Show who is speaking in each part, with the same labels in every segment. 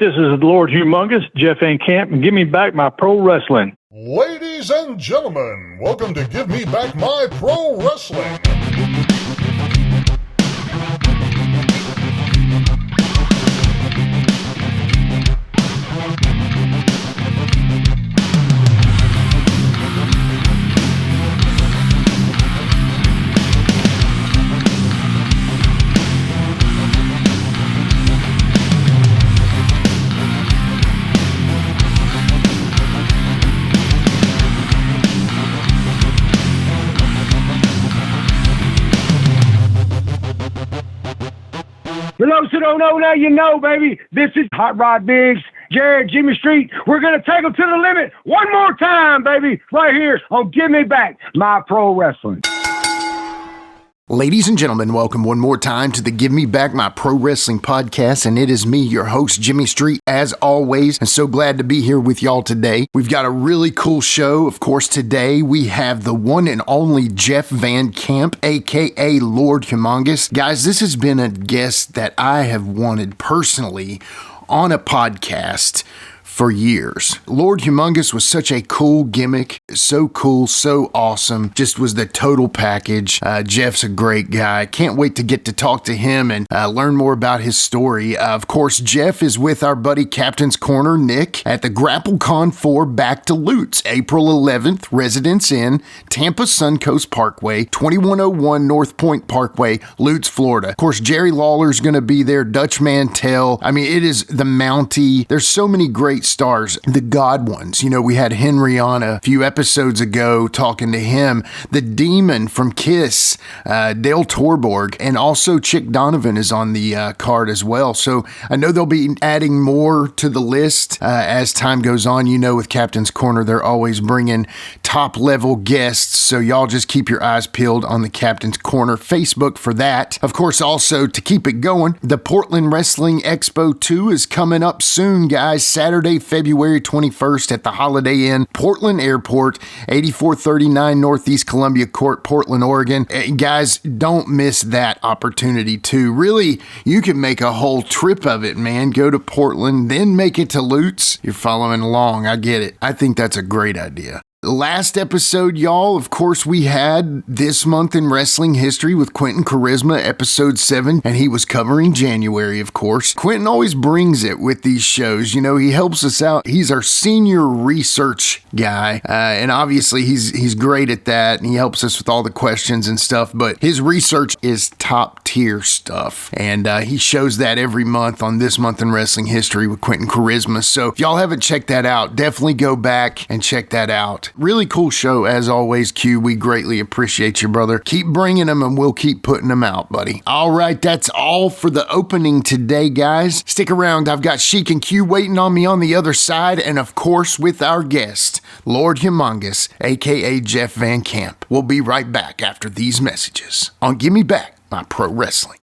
Speaker 1: This is Lord Humongous, Jeff Van Camp, and give me back my pro wrestling.
Speaker 2: Ladies and gentlemen, welcome to Give Me Back My Pro Wrestling.
Speaker 3: For those who don't know, now you know, baby. This is Hot Rod Biggs, Jared, Jimmy Street. We're going to take them to the limit one more time, baby, right here on Give Me Back My Pro Wrestling.
Speaker 4: Ladies and gentlemen, welcome one more time to the Give Me Back My Pro Wrestling podcast, and it is me, your host, Jimmy Street, as always, and so glad to be here with y'all today. We've got a really cool show. Of course, today we have the one and only Jeff Van Camp, aka Lord Humongous. Guys, this has been a guest that I have wanted personally on a podcast for years. Lord Humongous was such a cool gimmick, so cool, so awesome, just was the total package. Jeff's a great guy. Can't wait to get to talk to him and learn more about his story. Of course, Jeff is with our buddy Captain's Corner, Nick, at the GrappleCon 4 Back to Lutz, April 11th, Residence Inn, Tampa Suncoast Parkway, 2101 North Point Parkway, Lutz, Florida. Of course, Jerry Lawler's going to be there, Dutch Mantell. I mean, it is the Mountie. There's so many great stars, the God ones. You know, we had Henry on a few episodes ago talking to him. The Demon from Kiss, Dale Torborg, and also Chick Donovan is on the card as well. So I know they'll be adding more to the list as time goes on. You know, with Captain's Corner, they're always bringing top level guests. So y'all just keep your eyes peeled on the Captain's Corner Facebook for that. Of course, also to keep it going, the Portland Wrestling Expo 2 is coming up soon, guys. Saturday, February 21st at the Holiday Inn, Portland Airport, 8439 Northeast Columbia Court, Portland, Oregon. Guys, don't miss that opportunity too. Really, you can make a whole trip of it, man. Go to Portland, then make it to Lutz. You're following along. I get it. I think that's a great idea. Last episode, y'all, of course, we had This Month in Wrestling History with Quinton Quarisma, episode 7, and he was covering January, of course. Quinton always brings it with these shows. You know, he helps us out. He's our senior research guy, and obviously he's great at that, and he helps us with all the questions and stuff, but his research is top tier stuff, and he shows that every month on This Month in Wrestling History with Quinton Quarisma. So if y'all haven't checked that out, definitely go back and check that out. Really cool show, as always, Q. We greatly appreciate you, brother. Keep bringing them, and we'll keep putting them out, buddy. All right, that's all for the opening today, guys. Stick around. I've got Sheik and Q waiting on me on the other side, and of course, with our guest, Lord Humongous, a.k.a. Jeff Van Camp. We'll be right back after these messages on Give Me Back My Pro Wrestling.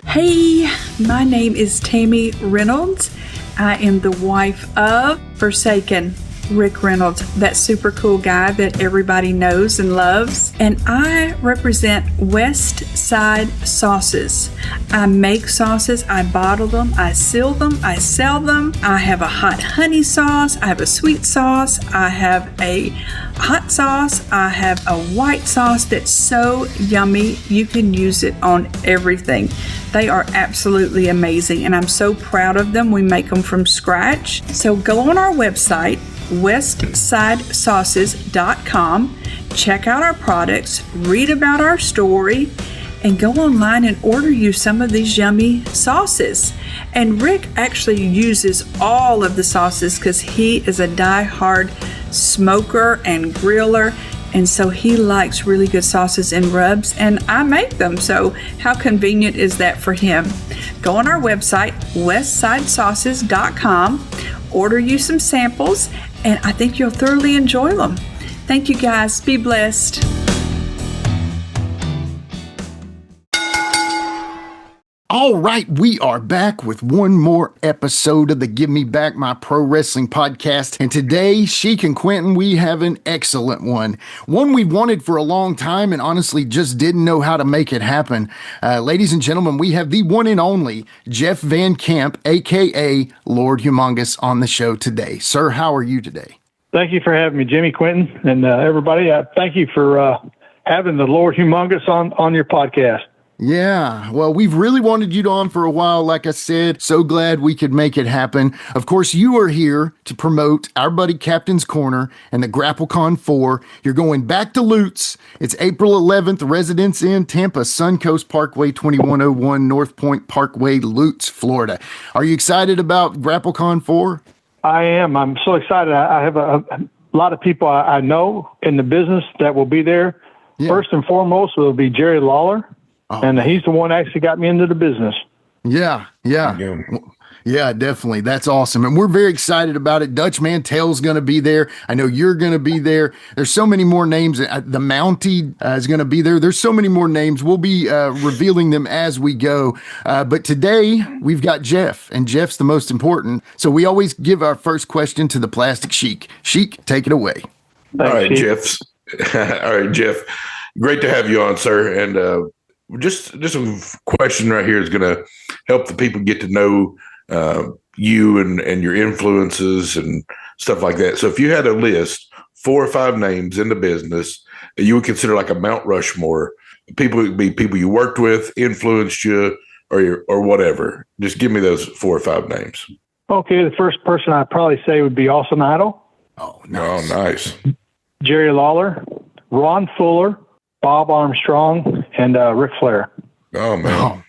Speaker 5: Hey, my name is Tammy Reynolds. I am the wife of Forsaken Rick Reynolds, that super cool guy that everybody knows and loves. And I represent West Side Sauces. I make sauces, I bottle them, I seal them, I sell them. I have a hot honey sauce, I have a sweet sauce, I have a hot sauce, I have a white sauce that's so yummy you can use it on everything. They are absolutely amazing, and I'm so proud of them. We make them from scratch. So go on our website, westsidesauces.com, check out our products, read about our story, and go online and order you some of these yummy sauces. And Rick actually uses all of the sauces because he is a die-hard smoker and griller, and so he likes really good sauces and rubs, and I make them, so how convenient is that for him? Go on our website, westsidesauces.com, order you some samples, and I think you'll thoroughly enjoy them. Thank you, guys. Be blessed.
Speaker 4: All right, we are back with one more episode of the Give Me Back My Pro Wrestling podcast. And today, Sheik and Quinton, we have an excellent one. One we've wanted for a long time and honestly just didn't know how to make it happen. Ladies and gentlemen, we have the one and only Jeff Van Camp, a.k.a. Lord Humongous, on the show today. Sir, how are you today?
Speaker 1: Thank you for having me, Jimmy, Quinton, and everybody. Thank you for having the Lord Humongous on your podcast.
Speaker 4: Yeah, well, we've really wanted you on for a while, like I said. So glad we could make it happen. Of course, you are here to promote our buddy Captain's Corner and the GrappleCon 4. You're going back to Lutz. It's April 11th, Residence Inn, Tampa, Suncoast Parkway, 2101 North Point Parkway, Lutz, Florida. Are you excited about GrappleCon 4?
Speaker 1: I am. I'm so excited. I have a lot of people I know in the business that will be there. Yeah. First and foremost will be Jerry Lawler. And he's the one that actually got me into the business. Yeah,
Speaker 4: definitely. That's awesome. And we're very excited about it. Dutch Mantel's going to be there. I know you're going to be there. There's so many more names. The Mountie is going to be there. There's so many more names. We'll be revealing them as we go. But today we've got Jeff, and Jeff's the most important. So we always give our first question to the Plastic Sheik. Sheik, take it away.
Speaker 6: All right, Jeff. All right, Jeff. Great to have you on, sir. And just a question right here is going to help the people get to know you and your influences and stuff like that. So if you had a list, 4 or 5 names in the business that you would consider like a Mount Rushmore, people would be people you worked with, influenced you, or whatever. Just give me those 4 or 5 names.
Speaker 1: Okay, the first person I'd probably say would be Austin Idol.
Speaker 6: Oh, nice.
Speaker 1: Jerry Lawler, Ron Fuller, Bob Armstrong, and Ric Flair.
Speaker 6: Oh, man.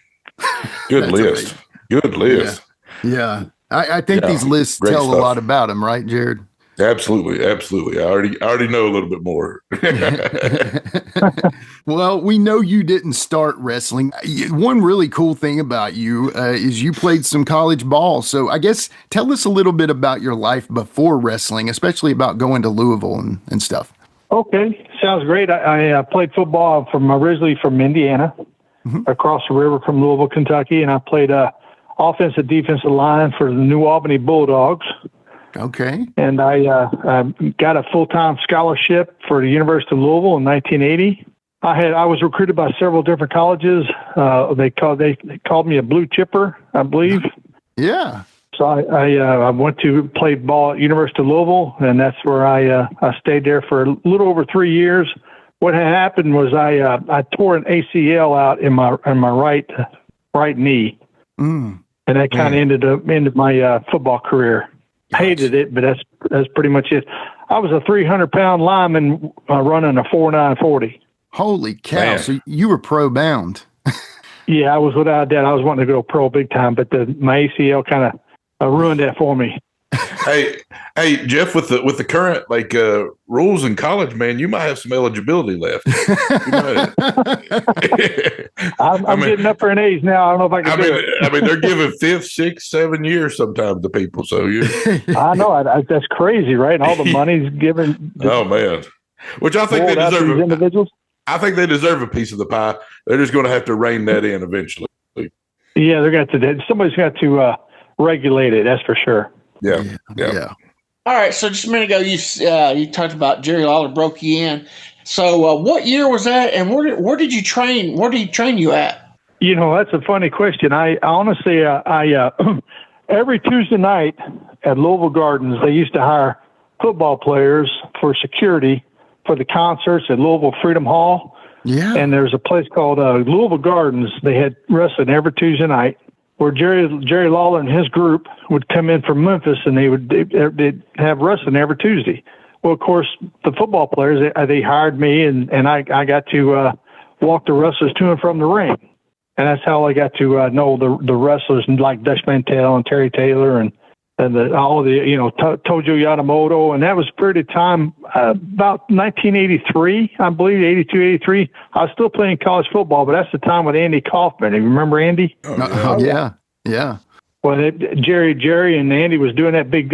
Speaker 6: Good list. Amazing. Good list.
Speaker 4: Yeah. I think these lists tell a lot about him, right, Jared?
Speaker 6: Absolutely. I already know a little bit more.
Speaker 4: Well, we know you didn't start wrestling. One really cool thing about you is you played some college ball. So I guess tell us a little bit about your life before wrestling, especially about going to Louisville and stuff.
Speaker 1: Okay, sounds great. I played football originally from Indiana, across the river from Louisville, Kentucky, and I played offensive, defensive line for the New Albany Bulldogs.
Speaker 4: Okay.
Speaker 1: And I got a full-time scholarship for the University of Louisville in 1980. I was recruited by several different colleges. They called me a blue chipper, I believe.
Speaker 4: Yeah.
Speaker 1: So I went to play ball at University of Louisville, and that's where I stayed there for a little over 3 years. What had happened was I tore an ACL out in my right knee, and that kind of ended my football career. Gotcha. Hated it, but that's pretty much it. I was a 300-pound lineman running a 4.940.
Speaker 4: Holy cow!
Speaker 6: Man.
Speaker 4: So you were pro bound.
Speaker 1: Yeah, I was without that. I was wanting to go pro big time, but my ACL kind of ruined that for me.
Speaker 6: Hey, Jeff, with the current rules in college, man, you might have some eligibility left.
Speaker 1: I'm getting up for an age now. I don't know if I can do it.
Speaker 6: I mean, they're giving 5, 6, 7 years sometimes to people. So
Speaker 1: I know that's crazy, right? And all the money's given.
Speaker 6: Oh man, which I think they deserve. Individuals. I think they deserve a piece of the pie. They're just going to have to rein that in eventually.
Speaker 1: Yeah, they're going to. Somebody's got to regulate it. That's for sure.
Speaker 6: Yeah.
Speaker 7: All right. So just a minute ago, you talked about Jerry Lawler broke you in. So what year was that, and where did you train? Where did he train you at?
Speaker 1: You know, that's a funny question. I honestly, every Tuesday night at Louisville Gardens, they used to hire football players for security for the concerts at Louisville Freedom Hall.
Speaker 4: Yeah.
Speaker 1: And there's a place called Louisville Gardens. They had wrestling every Tuesday night, where Jerry Lawler and his group would come in from Memphis, and they'd have wrestling every Tuesday. Well, of course, the football players, they hired me, and I got to walk the wrestlers to and from the ring. And that's how I got to know the wrestlers like Dutch Mantel and Terry Taylor and all the Tojo Yamamoto. And that was a period of time, about 1983, I believe, 82, 83. I was still playing college football, but that's the time with Andy Kaufman. You remember Andy?
Speaker 4: Yeah.
Speaker 1: Well, Jerry and Andy was doing that big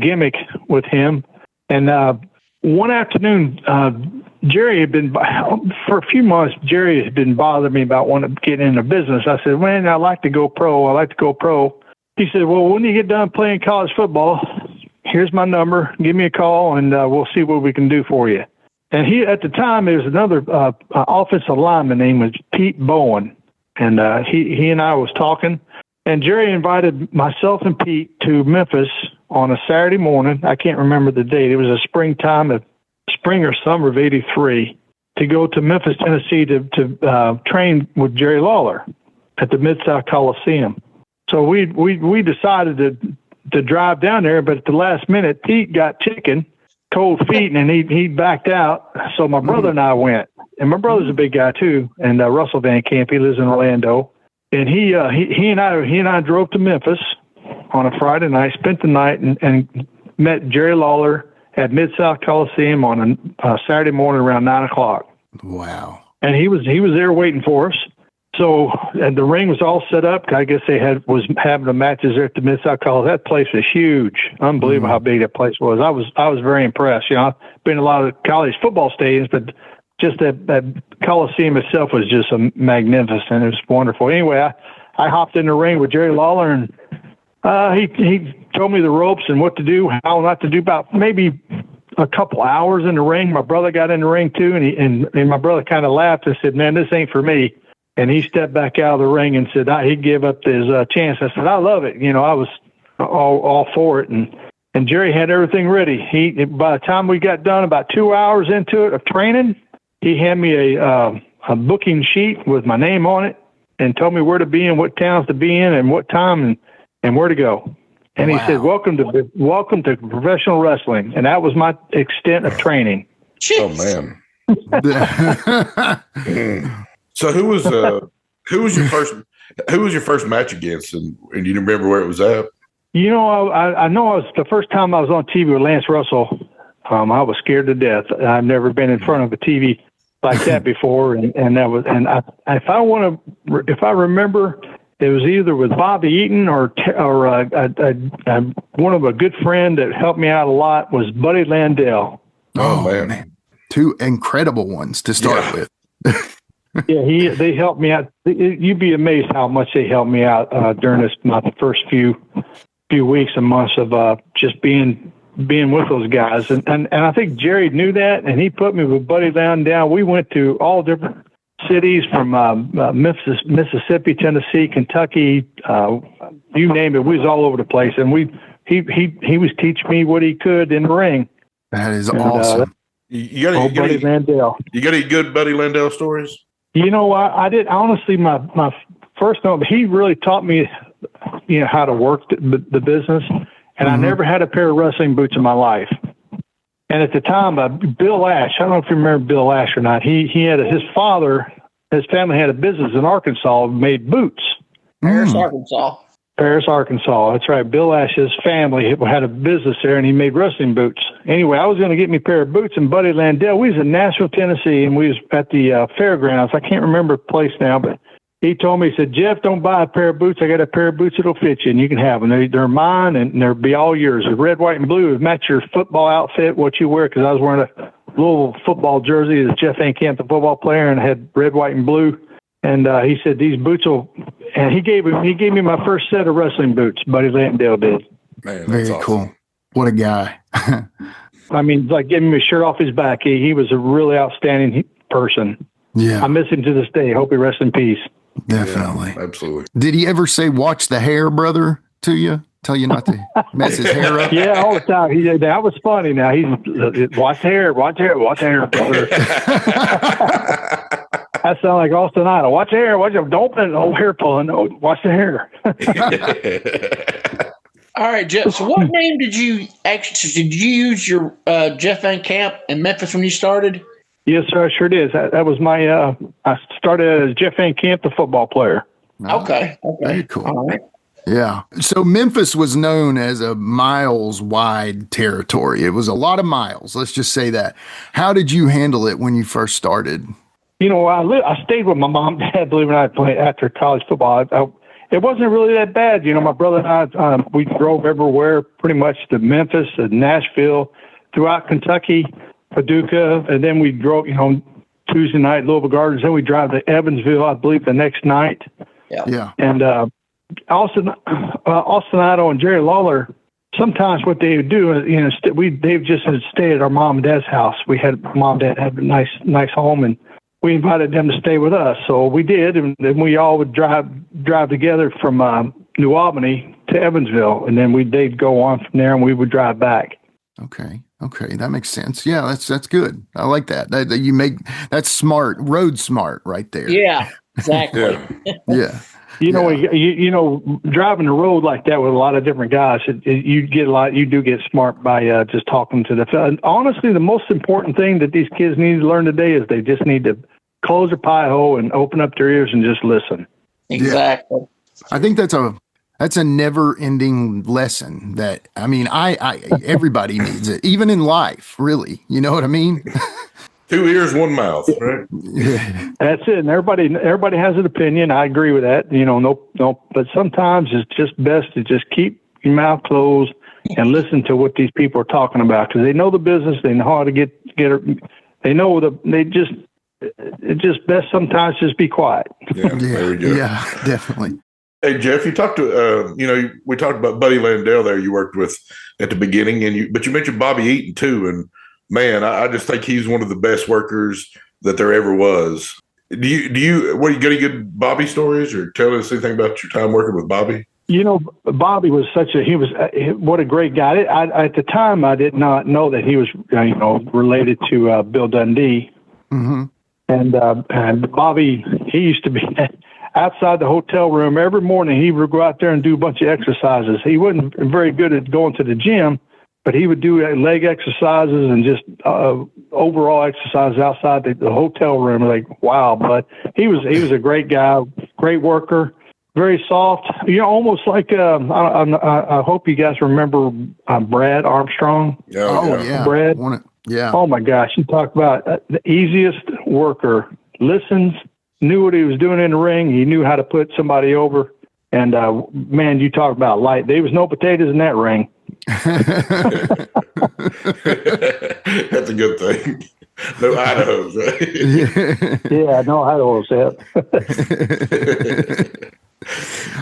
Speaker 1: gimmick with him. And one afternoon, Jerry had been, for a few months, Jerry had been bothering me about wanting to get into business. I said, man, I'd like to go pro. He said, well, when you get done playing college football, here's my number. Give me a call, and we'll see what we can do for you. And he, at the time, there was another offensive lineman named Pete Bowen, and he and I was talking. And Jerry invited myself and Pete to Memphis on a Saturday morning. I can't remember the date. It was a spring or summer of '83, to go to Memphis, Tennessee to train with Jerry Lawler at the Mid-South Coliseum. So we decided to drive down there, but at the last minute, Pete got chicken, cold feet, and he backed out. So my brother and I went. And my brother's a big guy too, and Russell Van Camp. He lives in Orlando. And he and I drove to Memphis on a Friday night, spent the night, and met Jerry Lawler at Mid-South Coliseum on a Saturday morning around 9:00.
Speaker 4: Wow!
Speaker 1: And he was there waiting for us. So, and the ring was all set up. I guess they was having the matches there at the Mid-South Coliseum. That place was huge, unbelievable how big that place was. I was very impressed. You know, I've been in a lot of college football stadiums, but just that Coliseum itself was just magnificent. It was wonderful. Anyway, I hopped in the ring with Jerry Lawler, and he told me the ropes and what to do, how not to do. About maybe a couple hours in the ring, my brother got in the ring too, and my brother kind of laughed and said, "Man, this ain't for me." And he stepped back out of the ring and said he'd give up his chance. I said, "I love it." You know, I was all for it, and Jerry had everything ready. By the time we got done, about 2 hours into it of training, he handed me a booking sheet with my name on it and told me where to be and what towns to be in and what time and where to go. And he said, welcome to professional wrestling. And that was my extent of training.
Speaker 6: Oh, man. So who was your first match against, and you remember where it was at?
Speaker 1: You know, I know it was the first time I was on TV with Lance Russell. I was scared to death. I've never been in front of a TV like that before, and if I remember, it was either with Bobby Eaton or one of a good friend that helped me out a lot was Buddy Landell.
Speaker 4: Oh man. Two incredible ones to start with.
Speaker 1: Yeah, they helped me out. You'd be amazed how much they helped me out during my first few weeks and months of just being with those guys. And I think Jerry knew that, and he put me with Buddy Landell. We went to all different cities from Memphis, Mississippi, Tennessee, Kentucky, you name it. We was all over the place, and he was teaching me what he could in the ring.
Speaker 4: That is awesome.
Speaker 6: You got
Speaker 1: Buddy Landell.
Speaker 6: You got any good Buddy Landell stories?
Speaker 1: You know, I did. Honestly, my first note, he really taught me, how to work the business. And I never had a pair of wrestling boots in my life. And at the time, Bill Ash, I don't know if you remember Bill Ash or not. He had his family had a business in Arkansas, made boots.
Speaker 7: Paris, Arkansas.
Speaker 1: Paris, Arkansas. That's right. Bill Ash's family had a business there, and he made wrestling boots. Anyway, I was going to get me a pair of boots, and Buddy Landell, we was in Nashville, Tennessee, and we was at the fairgrounds. I can't remember the place now, but he told me, he said, "Jeff, don't buy a pair of boots. I got a pair of boots that'll fit you, and you can have them. They're mine, and they'll be all yours. The red, white, and blue match your football outfit, what you wear," because I was wearing a Louisville football jersey as Jeff Van Camp, the football player, and I had red, white, and blue. And he said, "These boots will," and he gave me my first set of wrestling boots. Buddy Landell did.
Speaker 6: Man,
Speaker 4: very
Speaker 6: awesome.
Speaker 4: cool. What a guy.
Speaker 1: I mean, like giving me a shirt off his back. He was a really outstanding person.
Speaker 4: Yeah.
Speaker 1: I miss him to this day. Hope he rests in peace.
Speaker 4: Definitely.
Speaker 6: Yeah, absolutely.
Speaker 4: Did he ever say, "Watch the hair, brother," to you? Tell you not to mess his hair up?
Speaker 1: Yeah, all the time. That was funny. Now he's watch the hair, brother. That sounds like Austin Idol. Watch the hair. Don't put no hair pulling. No, watch the hair.
Speaker 7: All right, Jeff. So, what name did you use your Jeff Van Camp in Memphis when you started?
Speaker 1: Yes, sir. I sure did. That was my. I started as Jeff Van Camp, the football player.
Speaker 7: Okay.
Speaker 4: Very cool.
Speaker 7: All right.
Speaker 4: Yeah. So Memphis was known as a miles wide territory. It was a lot of miles. Let's just say that. How did you handle it when you first started?
Speaker 1: You know, I stayed with my mom and dad, believe it or not, after college football. It wasn't really that bad. You know, my brother and I, we drove everywhere, pretty much to Memphis, to Nashville, throughout Kentucky. Paducah, and then we drove, Tuesday night, Louisville Gardens. Then we drive to Evansville, I believe, the next night.
Speaker 4: Yeah.
Speaker 1: And Austin Otto and Jerry Lawler, sometimes what they would do is, they've just stay at our mom and dad's house. We had mom and dad had a nice home, and we invited them to stay with us. So we did, and then we all would drive together from New Albany to Evansville, and then they'd go on from there, and we would drive back.
Speaker 4: Okay, that makes sense. Yeah, that's good. I like that. That's smart, road smart, right there.
Speaker 7: Yeah, exactly.
Speaker 4: Yeah.
Speaker 1: Driving the road like that with a lot of different guys, you do get smart by just talking to and honestly, the most important thing that these kids need to learn today is they just need to close their pie hole and open up their ears and just listen.
Speaker 7: Exactly.
Speaker 4: Yeah. I think that's a never-ending lesson that, everybody needs it, even in life, really. You know what I mean?
Speaker 6: 2 ears, 1 mouth, right?
Speaker 1: That's it. And everybody has an opinion. I agree with that. No, but sometimes it's just best to just keep your mouth closed and listen to what these people are talking about, because they know the business. They know how to get they know it's just best sometimes just be quiet.
Speaker 6: Yeah, there we go.
Speaker 4: Yeah, definitely.
Speaker 6: Hey, Jeff, you talked to, we talked about Buddy Landell there you worked with at the beginning, but you mentioned Bobby Eaton too. And man, I just think he's one of the best workers that there ever was. Do you got any good Bobby stories, or tell us anything about your time working with Bobby?
Speaker 1: Bobby was what a great guy. At the time, I did not know that he was, related to Bill Dundee.
Speaker 4: Mm-hmm.
Speaker 1: And Bobby, he used to be outside the hotel room every morning. He would go out there and do a bunch of exercises. He wasn't very good at going to the gym, but he would do leg exercises and just overall exercises outside the hotel room. Like, wow, but he was a great guy, great worker, very soft. Almost like I hope you guys remember Brad Armstrong.
Speaker 6: Oh
Speaker 4: yeah,
Speaker 1: Brad.
Speaker 4: Yeah.
Speaker 1: Oh my gosh, you talk about the easiest worker. Listens, knew what he was doing in the ring. He knew how to put somebody over. And man, you talk about light. There was no potatoes in that ring.
Speaker 6: That's a good thing. No Idahos, right?
Speaker 1: Yeah, no Idahos.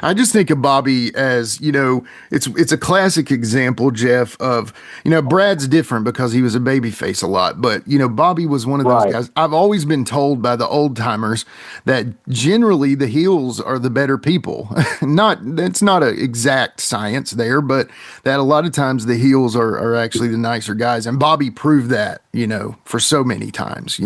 Speaker 4: I just think of Bobby as, it's a classic example, Jeff, of, Brad's different because he was a babyface a lot, but, Bobby was one of those guys. I've always been told by the old timers that generally the heels are the better people. It's not an exact science there, but that a lot of times the heels are actually the nicer guys. And Bobby proved that, for so many times,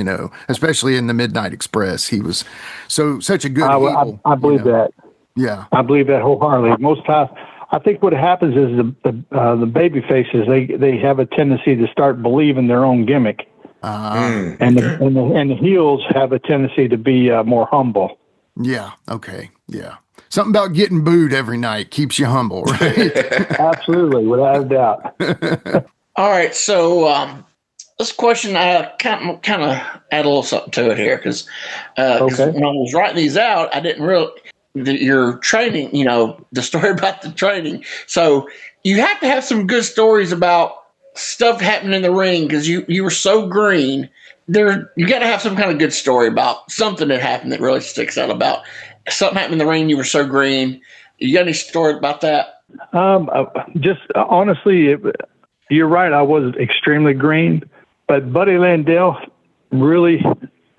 Speaker 4: especially in the Midnight Express. He was such a good heel.
Speaker 1: I believe that.
Speaker 4: Yeah,
Speaker 1: I believe that wholeheartedly. Most times, I think what happens is the baby faces they have a tendency to start believing their own gimmick, and the heels have a tendency to be more humble.
Speaker 4: Yeah. Okay. Yeah. Something about getting booed every night keeps you humble, right?
Speaker 1: Absolutely, without a doubt.
Speaker 7: All right, so this question I kind of add a little something to it here because when I was writing these out, I didn't really. Your training, the story about the training. So you have to have some good stories about stuff happening in the ring because you were so green. You got to have some kind of good story about something that happened that really sticks out about something happened in the ring. You were so green. You got any story about that?
Speaker 1: Just honestly, you're right. I was extremely green, but Buddy Landell really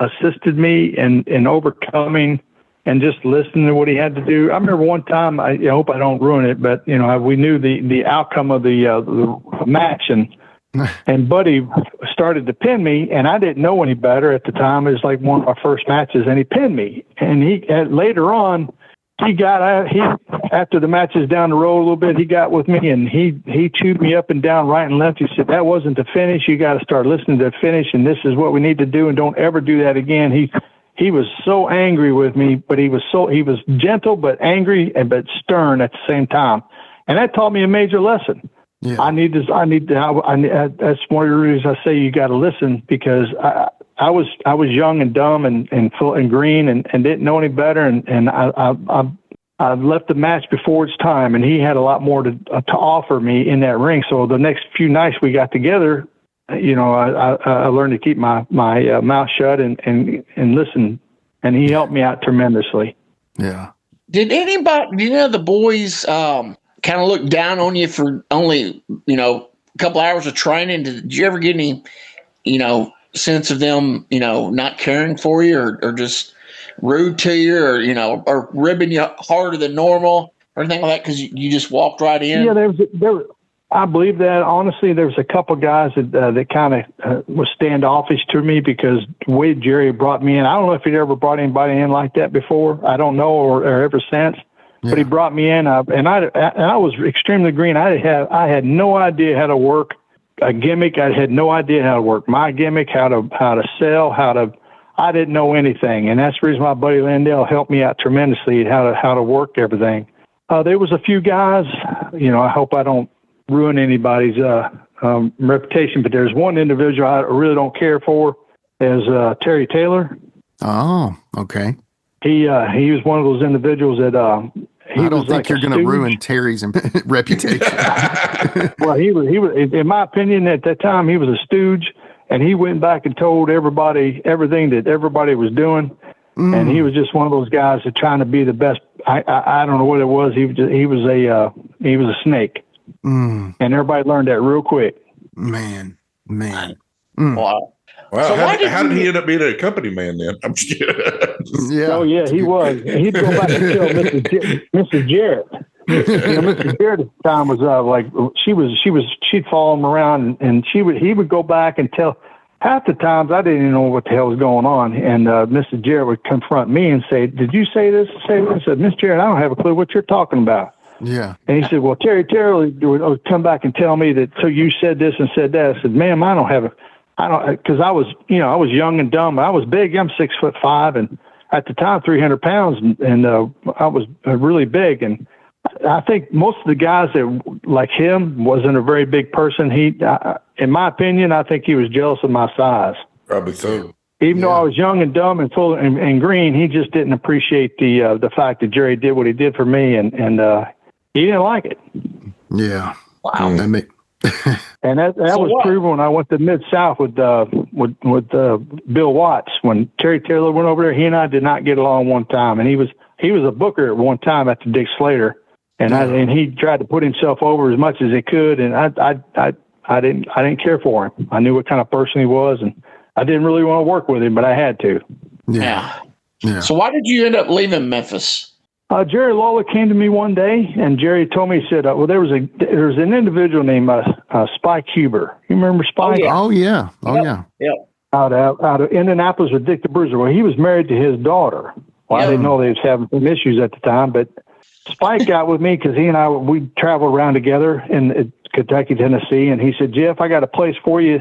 Speaker 1: assisted me in overcoming and just listening to what he had to do. I remember one time, I hope I don't ruin it, but we knew the outcome of the match, and Buddy started to pin me, and I didn't know any better at the time. It was like one of my first matches, and he pinned me. And later on, after the matches down the road a little bit, he got with me and he chewed me up and down, right and left. He said, "That wasn't the finish. You got to start listening to the finish, and this is what we need to do, and don't ever do that again." He was so angry with me, but he was gentle but angry but stern at the same time, and that taught me a major lesson. Yeah. I need that's one of the reasons I say you got to listen, because I was young and dumb and full and green and didn't know any better, and I left the match before its time, and he had a lot more to offer me in that ring. So the next few nights we got together, I learned to keep my mouth shut and listen, and he helped me out tremendously.
Speaker 4: Yeah.
Speaker 7: Did the boys kind of look down on you for only, a couple hours of training? Did you ever get any, sense of them, not caring for you or just rude to you or ribbing you harder than normal or anything like that because you just walked right in?
Speaker 1: Yeah, I believe that. Honestly, there was a couple guys that kind of was standoffish to me because the way Jerry brought me in. I don't know if he'd ever brought anybody in like that before. I don't know, or ever since. Yeah. But he brought me in, and I was extremely green. I had no idea how to work a gimmick. I had no idea how to work my gimmick, how to sell, I didn't know anything, and that's the reason my buddy Landell helped me out tremendously how to work everything. There was a few guys, I hope I don't ruin anybody's reputation, but there's one individual I really don't care for, is Terry Taylor.
Speaker 4: Oh, okay.
Speaker 1: He was one of those individuals that
Speaker 4: I don't think you're going to ruin Terry's reputation.
Speaker 1: Well, he was, in my opinion, at that time, he was a stooge, and he went back and told everybody everything that everybody was doing. And he was just one of those guys that trying to be the best. I don't know what it was. He was a snake, and everybody learned that real quick.
Speaker 4: Man.
Speaker 7: Wow.
Speaker 6: So how did he end up being a company man then? I'm just
Speaker 1: Yeah. Oh yeah, he was. He'd go back and tell Mrs. Jarrett. Mrs. Jarrett at the time was like she'd follow him around, and he would go back and tell. Half the times I didn't even know what the hell was going on, and Mrs. Jarrett would confront me and say, "Did you say this?" I said, "Miss Jarrett, I don't have a clue what you're talking about."
Speaker 4: Yeah.
Speaker 1: And he said, "Well, Terry would come back and tell me that. So you said this and said that." I said, "Ma'am, I don't, because I was young and dumb. I was big. I'm 6'5", and at the time 300 pounds, and I was really big. And I think most of the guys that like him wasn't a very big person. In my opinion, I think he was jealous of my size.
Speaker 6: Probably so.
Speaker 1: Even though I was young and dumb and full and green, he just didn't appreciate the fact that Jerry did what he did for me, and he didn't like it.
Speaker 4: Yeah.
Speaker 7: Wow.
Speaker 1: And that was proven when I went to Mid-South with Bill Watts. When Terry Taylor went over there, he and I did not get along one time, and he was a booker at one time after Dick Slater, and he tried to put himself over as much as he could, and I didn't care for him. I knew what kind of person he was, and I didn't really want to work with him, but I had to.
Speaker 7: Yeah. So why did you end up leaving Memphis?
Speaker 1: Jerry Lawler came to me one day, and Jerry told me, he said, well, there was an individual named Spike Huber. You remember Spike?
Speaker 4: Oh, yeah.
Speaker 7: Yep.
Speaker 1: Out of Indianapolis with Dick the Bruiser. Well, he was married to his daughter. Well, I didn't know they was having some issues at the time, but Spike got with me because he and we traveled around together in Kentucky, Tennessee, and he said, Jeff, I got a place for you.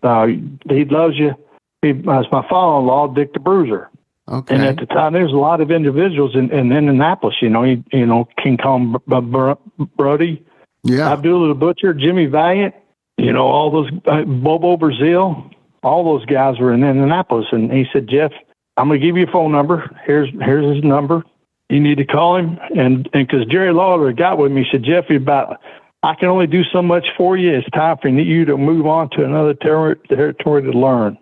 Speaker 1: He loves you. It's my father-in-law, Dick the Bruiser.
Speaker 4: Okay.
Speaker 1: And at the time, there was a lot of individuals in Indianapolis. King Kong Brody, Abdullah the Butcher, Jimmy Valiant. All those Bobo Brazil. All those guys were in Indianapolis. And he said, Jeff, I'm going to give you a phone number. Here's his number. You need to call him. And because Jerry Lawler got with me, he said, Jeff, I can only do so much for you. It's time for you to move on to another territory to learn.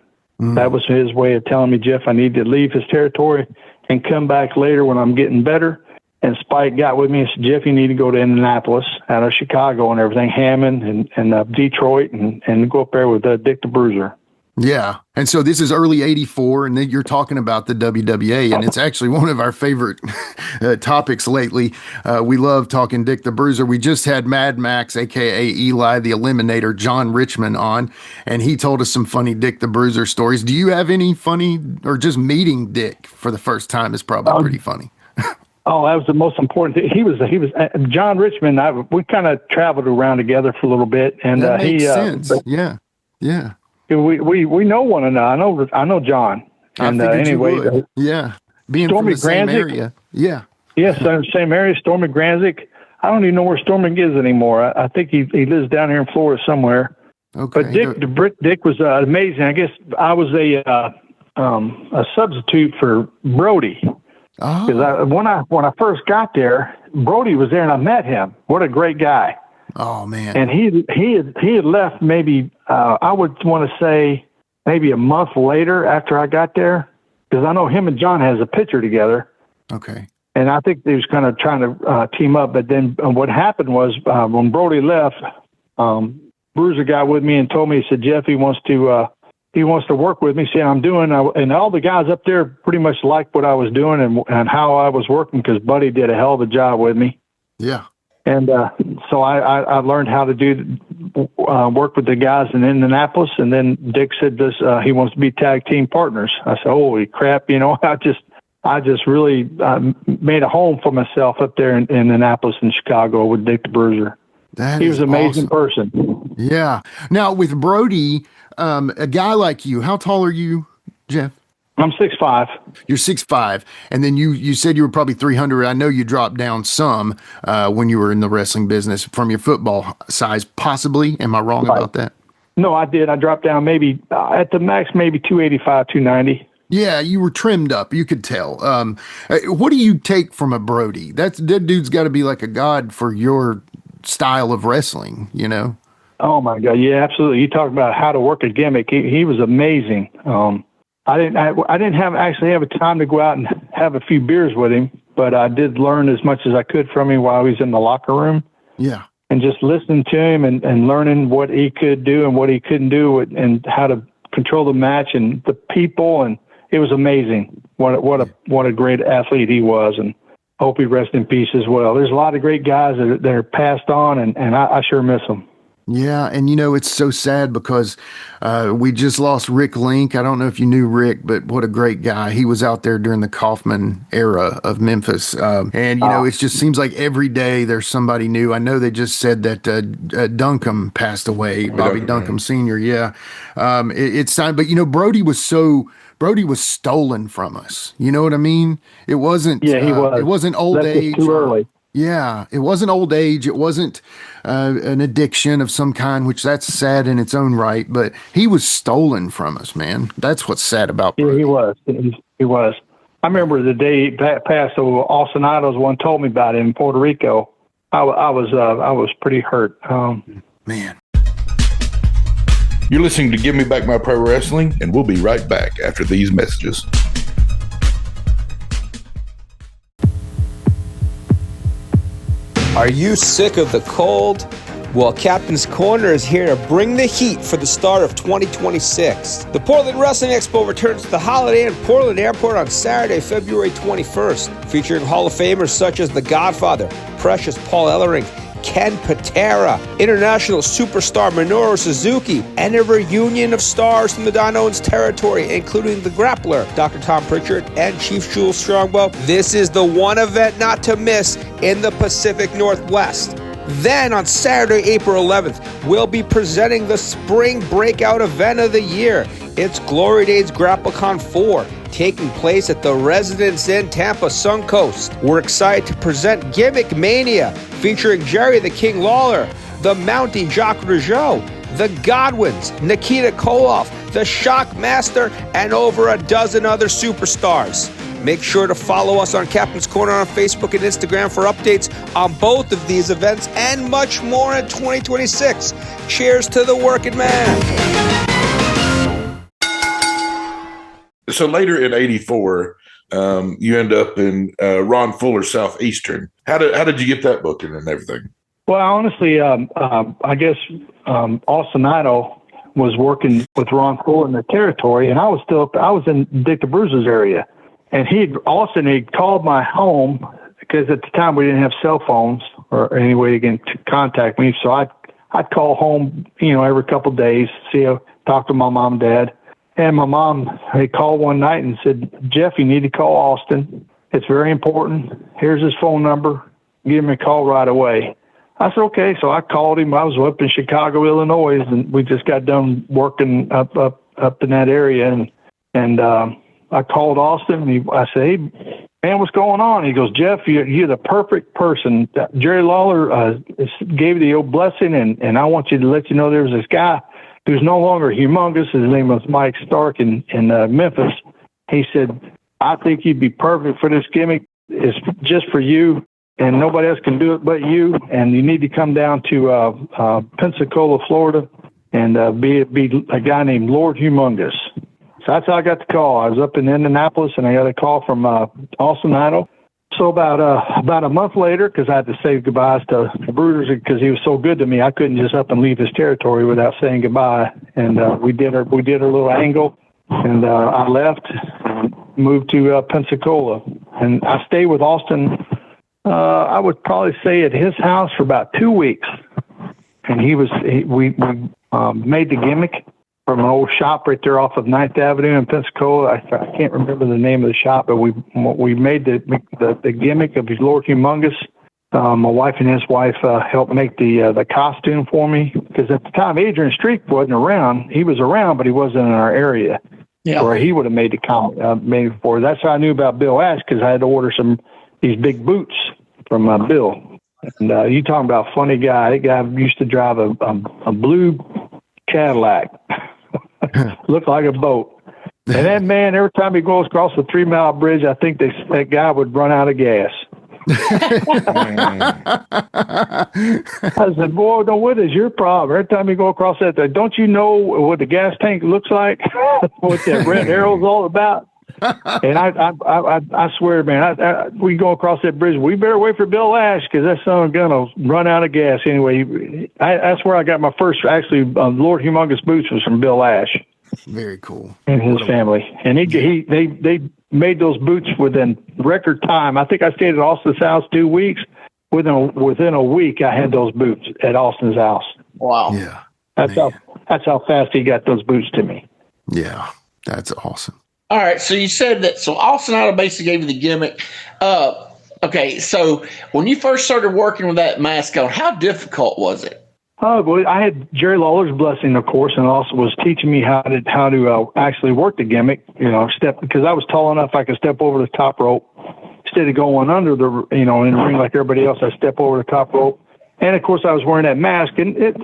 Speaker 1: That was his way of telling me, Jeff, I need to leave his territory and come back later when I'm getting better. And Spike got with me and said, Jeff, you need to go to Indianapolis, out of Chicago and everything, Hammond and Detroit, and go up there with Dick the Bruiser.
Speaker 4: Yeah. And so this is early 84, and then you're talking about the WWA, and it's actually one of our favorite topics lately. We love talking Dick the Bruiser. We just had Mad Max, a.k.a. Eli the Eliminator, John Richmond on, and he told us some funny Dick the Bruiser stories. Do you have any funny, or just meeting Dick for the first time is probably pretty funny?
Speaker 1: Oh, that was the most important thing. He was John Richmond. We kind of traveled around together for a little bit, and
Speaker 4: that makes sense. Yeah.
Speaker 1: We know one another. I know John. And anyway,
Speaker 4: being from the same area. Yeah.
Speaker 1: Yes, same area. Stormy Granzik. I don't even know where Stormy is anymore. I think he lives down here in Florida somewhere.
Speaker 4: Okay.
Speaker 1: But Dick was amazing. I guess I was a substitute for Brody. Because when I first got there, Brody was there and I met him. What a great guy.
Speaker 4: Oh man.
Speaker 1: And he had left maybe I would want to say maybe a month later after I got there, because I know him and John has a picture together.
Speaker 4: Okay.
Speaker 1: And I think they was kind of trying to team up. But then what happened was when Brody left, Bruiser got with me and told me, he said, Jeff, he wants to work with me, see how I'm doing. And all the guys up there pretty much liked what I was doing and how I was working, because Buddy did a hell of a job with me.
Speaker 4: Yeah.
Speaker 1: And so I learned how to work with the guys in Indianapolis. And then Dick said he wants to be tag team partners. I said, holy crap, I just really made a home for myself up there in Indianapolis and Chicago with Dick the Bruiser. He was an amazing person.
Speaker 4: Yeah. Now with Brody, a guy like you, how tall are you, Jeff?
Speaker 1: I'm 6'5".
Speaker 4: You're 6'5", and then you said you were probably 300. I know you dropped down some when you were in the wrestling business from your football size, possibly. Am I wrong about that?
Speaker 1: No, I did. I dropped down maybe at the max, maybe 285, 290.
Speaker 4: Yeah, you were trimmed up. You could tell. What do you take from a Brody? That dude's got to be like a god for your style of wrestling,
Speaker 1: Oh my God, yeah, absolutely. You talk about how to work a gimmick. He was amazing. I didn't actually have a time to go out and have a few beers with him, but I did learn as much as I could from him while he was in the locker room.
Speaker 4: Yeah.
Speaker 1: And just listening to him and learning what he could do and what he couldn't do and how to control the match and the people. And it was amazing. What a great athlete he was, and hope he rests in peace as well. There's a lot of great guys that are passed on, and I sure miss them.
Speaker 4: Yeah, and it's so sad because we just lost Rick Link. I don't know if you knew Rick, but what a great guy. He was out there during the Kaufman era of Memphis. It just seems like every day there's somebody new. I know they just said that Duncombe passed away, Bobby Duncombe Sr. Yeah. It's time, but Brody was stolen from us. You know what I mean? It wasn't.
Speaker 1: Yeah, he was.
Speaker 4: It wasn't old age.
Speaker 1: Too early.
Speaker 4: Yeah, it wasn't old age. It wasn't an addiction of some kind, which that's sad in its own right. But he was stolen from us, man. That's what's sad about Brody.
Speaker 1: Yeah, he was. He was. I remember the day he passed. Austin Idol's one told me about it in Puerto Rico. I was pretty hurt.
Speaker 4: Man.
Speaker 6: You're listening to Give Me Back My Pro Wrestling, and we'll be right back after these messages.
Speaker 8: Are you sick of the cold? Well, Captain's Corner is here to bring the heat for the start of 2026. The Portland Wrestling Expo returns to the Holiday Inn Portland Airport on Saturday, February 21st, featuring Hall of Famers such as The Godfather, Precious Paul Ellering, Ken Patera, international superstar Minoru Suzuki, and a reunion of stars from the Don Owens territory, including the Grappler, Dr. Tom Pritchard, and Chief Jules Strongbow. This is the one event not to miss in the Pacific Northwest. Then on Saturday, April 11th, we'll be presenting the spring breakout event of the year. It's Glory Days GrappleCon 4, taking place at the Residence Inn Tampa Suncoast. We're excited to present Gimmick Mania, featuring Jerry the King Lawler, the Mountie Jacques Rougeau, the Godwins, Nikita Koloff, the Shockmaster, and over a dozen other superstars. Make sure to follow us on Captain's Corner on Facebook and Instagram for updates on both of these events and much more in 2026. Cheers to the working man.
Speaker 6: So later in '84, you end up in Ron Fuller Southeastern. How did you get that booking and everything?
Speaker 1: Well, honestly, I guess Austin Idol was working with Ron Fuller in the territory, and I was in Dick the Bruiser's area. And Austin had called my home, because at the time we didn't have cell phones or any way to contact me. So I'd call home, every couple of days, talk to my mom and dad. And my mom had called one night and said, Jeff, you need to call Austin. It's very important. Here's his phone number. Give him a call right away. I said, okay. So I called him. I was up in Chicago, Illinois, and we just got done working up in that area. And I called Austin, and I said, hey, man, what's going on? He goes, Jeff, you're the perfect person. Jerry Lawler gave you the old blessing, and I want you to let you know there was this guy who's no longer humongous. His name was Mike Stark in Memphis. He said, I think you'd be perfect for this gimmick. It's just for you. and nobody else can do it but you. And you need to come down to Pensacola, Florida, and be a guy named Lord Humongous. So that's how I got the call. I was up in Indianapolis, and I got a call from Austin Idol. So about a month later, because I had to say goodbyes to Brutus because he was so good to me, I couldn't just up and leave his territory without saying goodbye. And we did our little angle, and I left and moved to Pensacola, and I stayed with Austin. I would probably say at his house for about 2 weeks, and we made the gimmick from an old shop right there off of 9th Avenue in Pensacola. I can't remember the name of the shop, but we made the gimmick of his Lord Humongous. My wife and his wife helped make the costume for me, because at the time Adrian Street wasn't around. He was around, but he wasn't in our area where he would have made the comic made for. That's how I knew about Bill Ash, because I had to order these big boots from Bill. And you talking about a funny guy? That guy used to drive a blue Cadillac. Looked like a boat. And that man, every time he goes across the 3 Mile Bridge, I think that guy would run out of gas. I said, boy, no, what is your problem? Every time you go across that, don't you know what the gas tank looks like? What that red arrow's all about? And I swear, man, we go across that bridge. We better wait for Bill Ash, because that son of a gun will run out of gas anyway. That's where I got my first, actually, Lord Humongous boots was from Bill Ash.
Speaker 4: Very cool.
Speaker 1: And his family. And they made those boots within record time. I think I stayed at Austin's house 2 weeks. Within a week, I had those boots at Austin's house.
Speaker 7: Wow.
Speaker 4: Yeah.
Speaker 1: That's how fast he got those boots to me.
Speaker 4: Yeah. That's awesome.
Speaker 7: All right, so you said that. So Austin Idol basically gave you the gimmick. Okay, so when you first started working with that mask on, how difficult was it?
Speaker 1: Oh, well, I had Jerry Lawler's blessing, of course, and also was teaching me how to actually work the gimmick. Because I was tall enough I could step over the top rope instead of going under the in the ring like everybody else. I step over the top rope, and of course I was wearing that mask, and it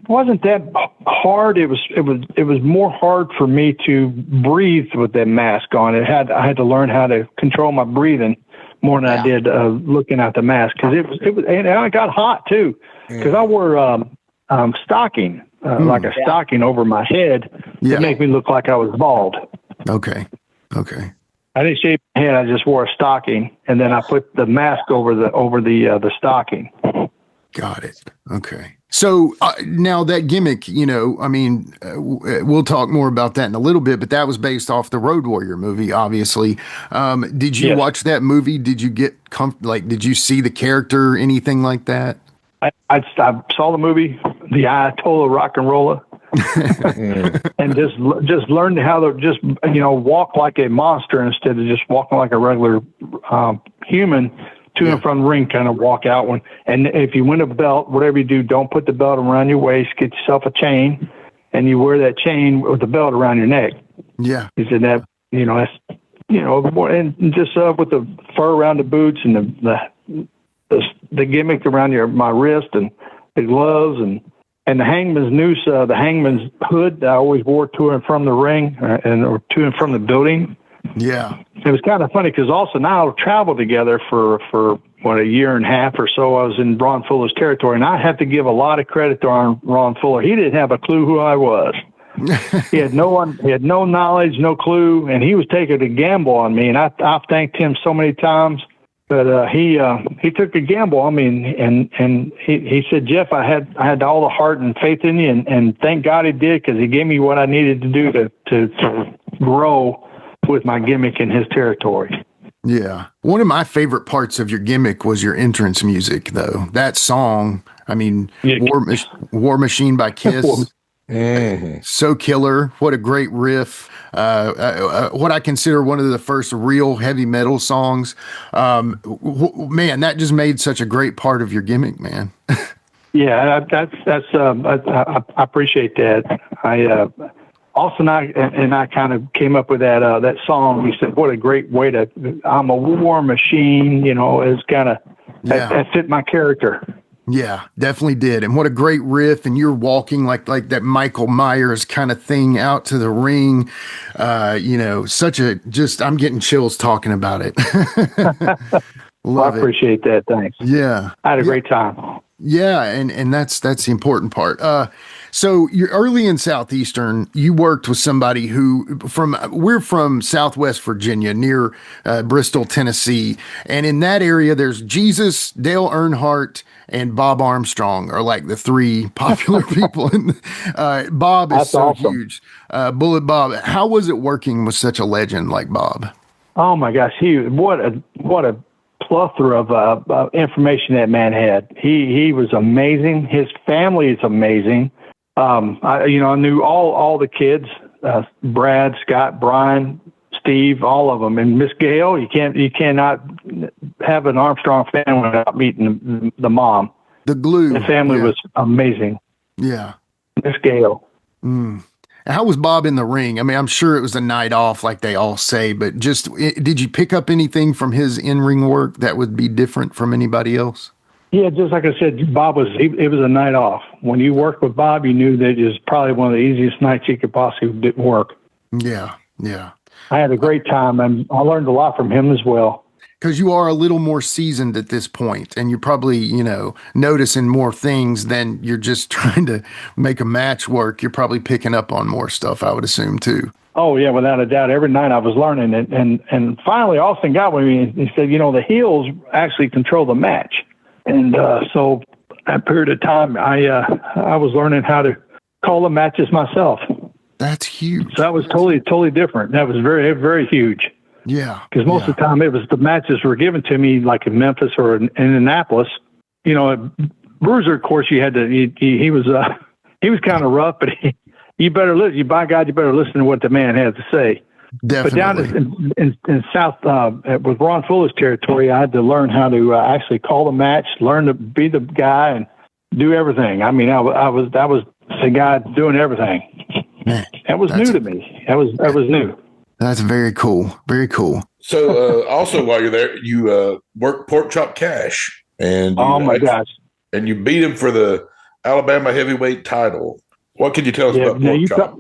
Speaker 1: wasn't that hard. It was more hard for me to breathe with that mask on. I had to learn how to control my breathing more than I did looking at the mask, because it was, and I got hot too, because I wore stocking, like a stocking over my head to make me look like I was bald.
Speaker 4: Okay.
Speaker 1: I didn't shave my head. I just wore a stocking, and then I put the mask over the stocking.
Speaker 4: Got it. Okay. So now that gimmick, we'll talk more about that in a little bit, but that was based off the Road Warrior movie, obviously. Did you watch that movie? Did you get did you see the character, anything like that?
Speaker 1: I saw the movie, the Ayatollah Rock and Roller, and just learned how to walk like a monster instead of just walking like a regular human. To and from the ring, kind of walk out one. And if you win a belt, whatever you do, don't put the belt around your waist. Get yourself a chain, and you wear that chain with the belt around your neck. Yeah, he said that. That's and just with the fur around the boots and the gimmick around my wrist and the gloves and the hangman's noose, the hangman's hood that I always wore to and from the ring or to and from the building. Yeah. It was kind of funny because Austin and I traveled together for a year and a half or so. I was in Ron Fuller's territory, and I have to give a lot of credit to Ron Fuller. He didn't have a clue who I was. He had no knowledge, no clue, and he was taking a gamble on me, and I thanked him so many times. But he took a gamble on me, and he said, Jeff, I had all the heart and faith in you, and thank God he did, because he gave me what I needed to do to grow with my gimmick in his territory.
Speaker 4: Yeah. One of my favorite parts of your gimmick was your entrance music, though. That song, War Machine by Kiss. So killer. What a great riff. What I consider one of the first real heavy metal songs. Man, that just made such a great part of your gimmick, man.
Speaker 1: Yeah, I appreciate that. Austin and I kind of came up with that song. We said, what a great way I'm a war machine, it's kind of, that fit my character.
Speaker 4: Yeah, definitely did. And what a great riff. And you're walking like that Michael Myers kind of thing out to the ring. I'm getting chills talking about it. Love
Speaker 1: I appreciate that. Thanks.
Speaker 4: Yeah.
Speaker 1: I had a great time.
Speaker 4: Yeah, and that's the important part. So you're early in Southeastern. You worked with somebody we're from Southwest Virginia, near Bristol, Tennessee, and in that area, there's Jesus, Dale Earnhardt, and Bob Armstrong are like the three popular people. And Bob is
Speaker 1: That's
Speaker 4: so
Speaker 1: awesome.
Speaker 4: huge. Bullet Bob. How was it working with such a legend like Bob?
Speaker 1: Oh my gosh, what a plethora of information that man had. He was amazing. His family is amazing. I knew all the kids, Brad, Scott, Brian, Steve, all of them, and Miss Gail. You cannot have an Armstrong family without meeting the mom.
Speaker 4: The glue.
Speaker 1: The family was amazing.
Speaker 4: Yeah.
Speaker 1: Miss Gail.
Speaker 4: How was Bob in the ring? I mean, I'm sure it was a night off, like they all say, but did you pick up anything from his in-ring work that would be different from anybody else?
Speaker 1: Yeah, just like I said, it was a night off. When you worked with Bob, you knew that it was probably one of the easiest nights you could possibly work.
Speaker 4: Yeah, yeah.
Speaker 1: I had a great time, and I learned a lot from him as well.
Speaker 4: Because you are a little more seasoned at this point, and you're probably, noticing more things than you're just trying to make a match work. You're probably picking up on more stuff, I would assume, too.
Speaker 1: Oh, yeah, without a doubt. Every night I was learning it. And finally, Austin got with me, and he said, the heels actually control the match. And so that period of time, I was learning how to call the matches myself.
Speaker 4: That's huge.
Speaker 1: So that was totally different. That was very, very huge.
Speaker 4: Yeah.
Speaker 1: Because most of the time it was the matches were given to me like in Memphis or in Indianapolis. Bruiser, of course, he was kind of rough, but you better listen. By God, you better listen to what the man had to say.
Speaker 4: Definitely.
Speaker 1: But down in South, with Ron Fuller's territory, I had to learn how to actually call the match, learn to be the guy and do everything. I mean, I was the guy doing everything.
Speaker 4: Man,
Speaker 1: that was new to me. That was new.
Speaker 4: That's very cool. Very cool.
Speaker 6: So, also while you're there, you work Pork Chop Cash, and
Speaker 1: oh my gosh,
Speaker 6: and you beat him for the Alabama heavyweight title. What can you tell us about Pork Chop?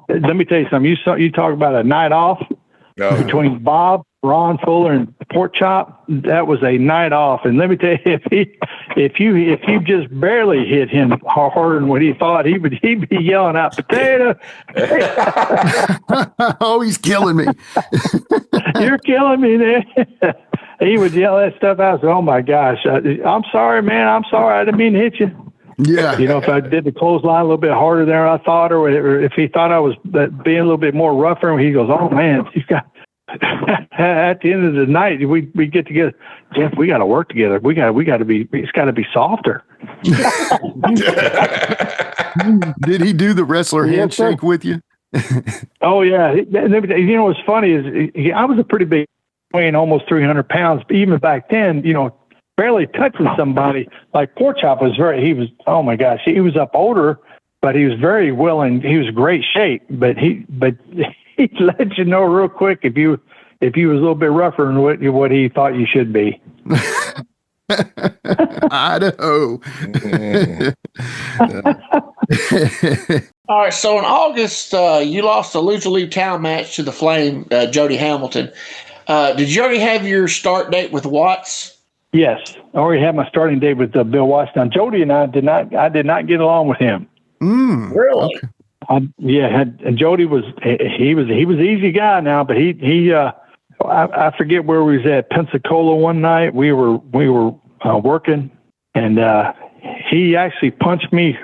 Speaker 1: Let me tell you something. You talk about a night off between Bob, Ron Fuller, and Pork Chop. That was a night off. And let me tell you, if you just barely hit him harder than what he thought, he'd be yelling out potato.
Speaker 4: Oh, he's killing me.
Speaker 1: You're killing me there. He would yell that stuff out. So, oh my gosh, I'm sorry, man. I'm sorry. I didn't mean to hit you.
Speaker 4: Yeah.
Speaker 1: If I did the clothesline a little bit harder than I thought, or if he thought I was being a little bit more rougher, he goes, oh man, you got. At the end of the night, we get together. Jeff, we got to work together. We got to be. It's got to be softer.
Speaker 4: Did he do the wrestler handshake with you?
Speaker 1: Oh yeah. What's funny is I was a pretty big, weighing almost 300 pounds. But even back then, barely touching somebody like Pork Chop was oh my gosh, he was up older, but he was very willing. He was great shape, but he let you know real quick if you was a little bit rougher than what he thought you should be.
Speaker 4: Idaho.
Speaker 7: All right, so in August, you lost a Lucha League title match to the Flame, Jody Hamilton. Did you already have your start date with Watts?
Speaker 1: Yes, I already had my starting date with Bill Watts. Now, Jody and I did not get along with him.
Speaker 7: Really?
Speaker 1: Okay. And Jody was an easy guy now, but I forget where we was at Pensacola one night. We were working, and he actually punched me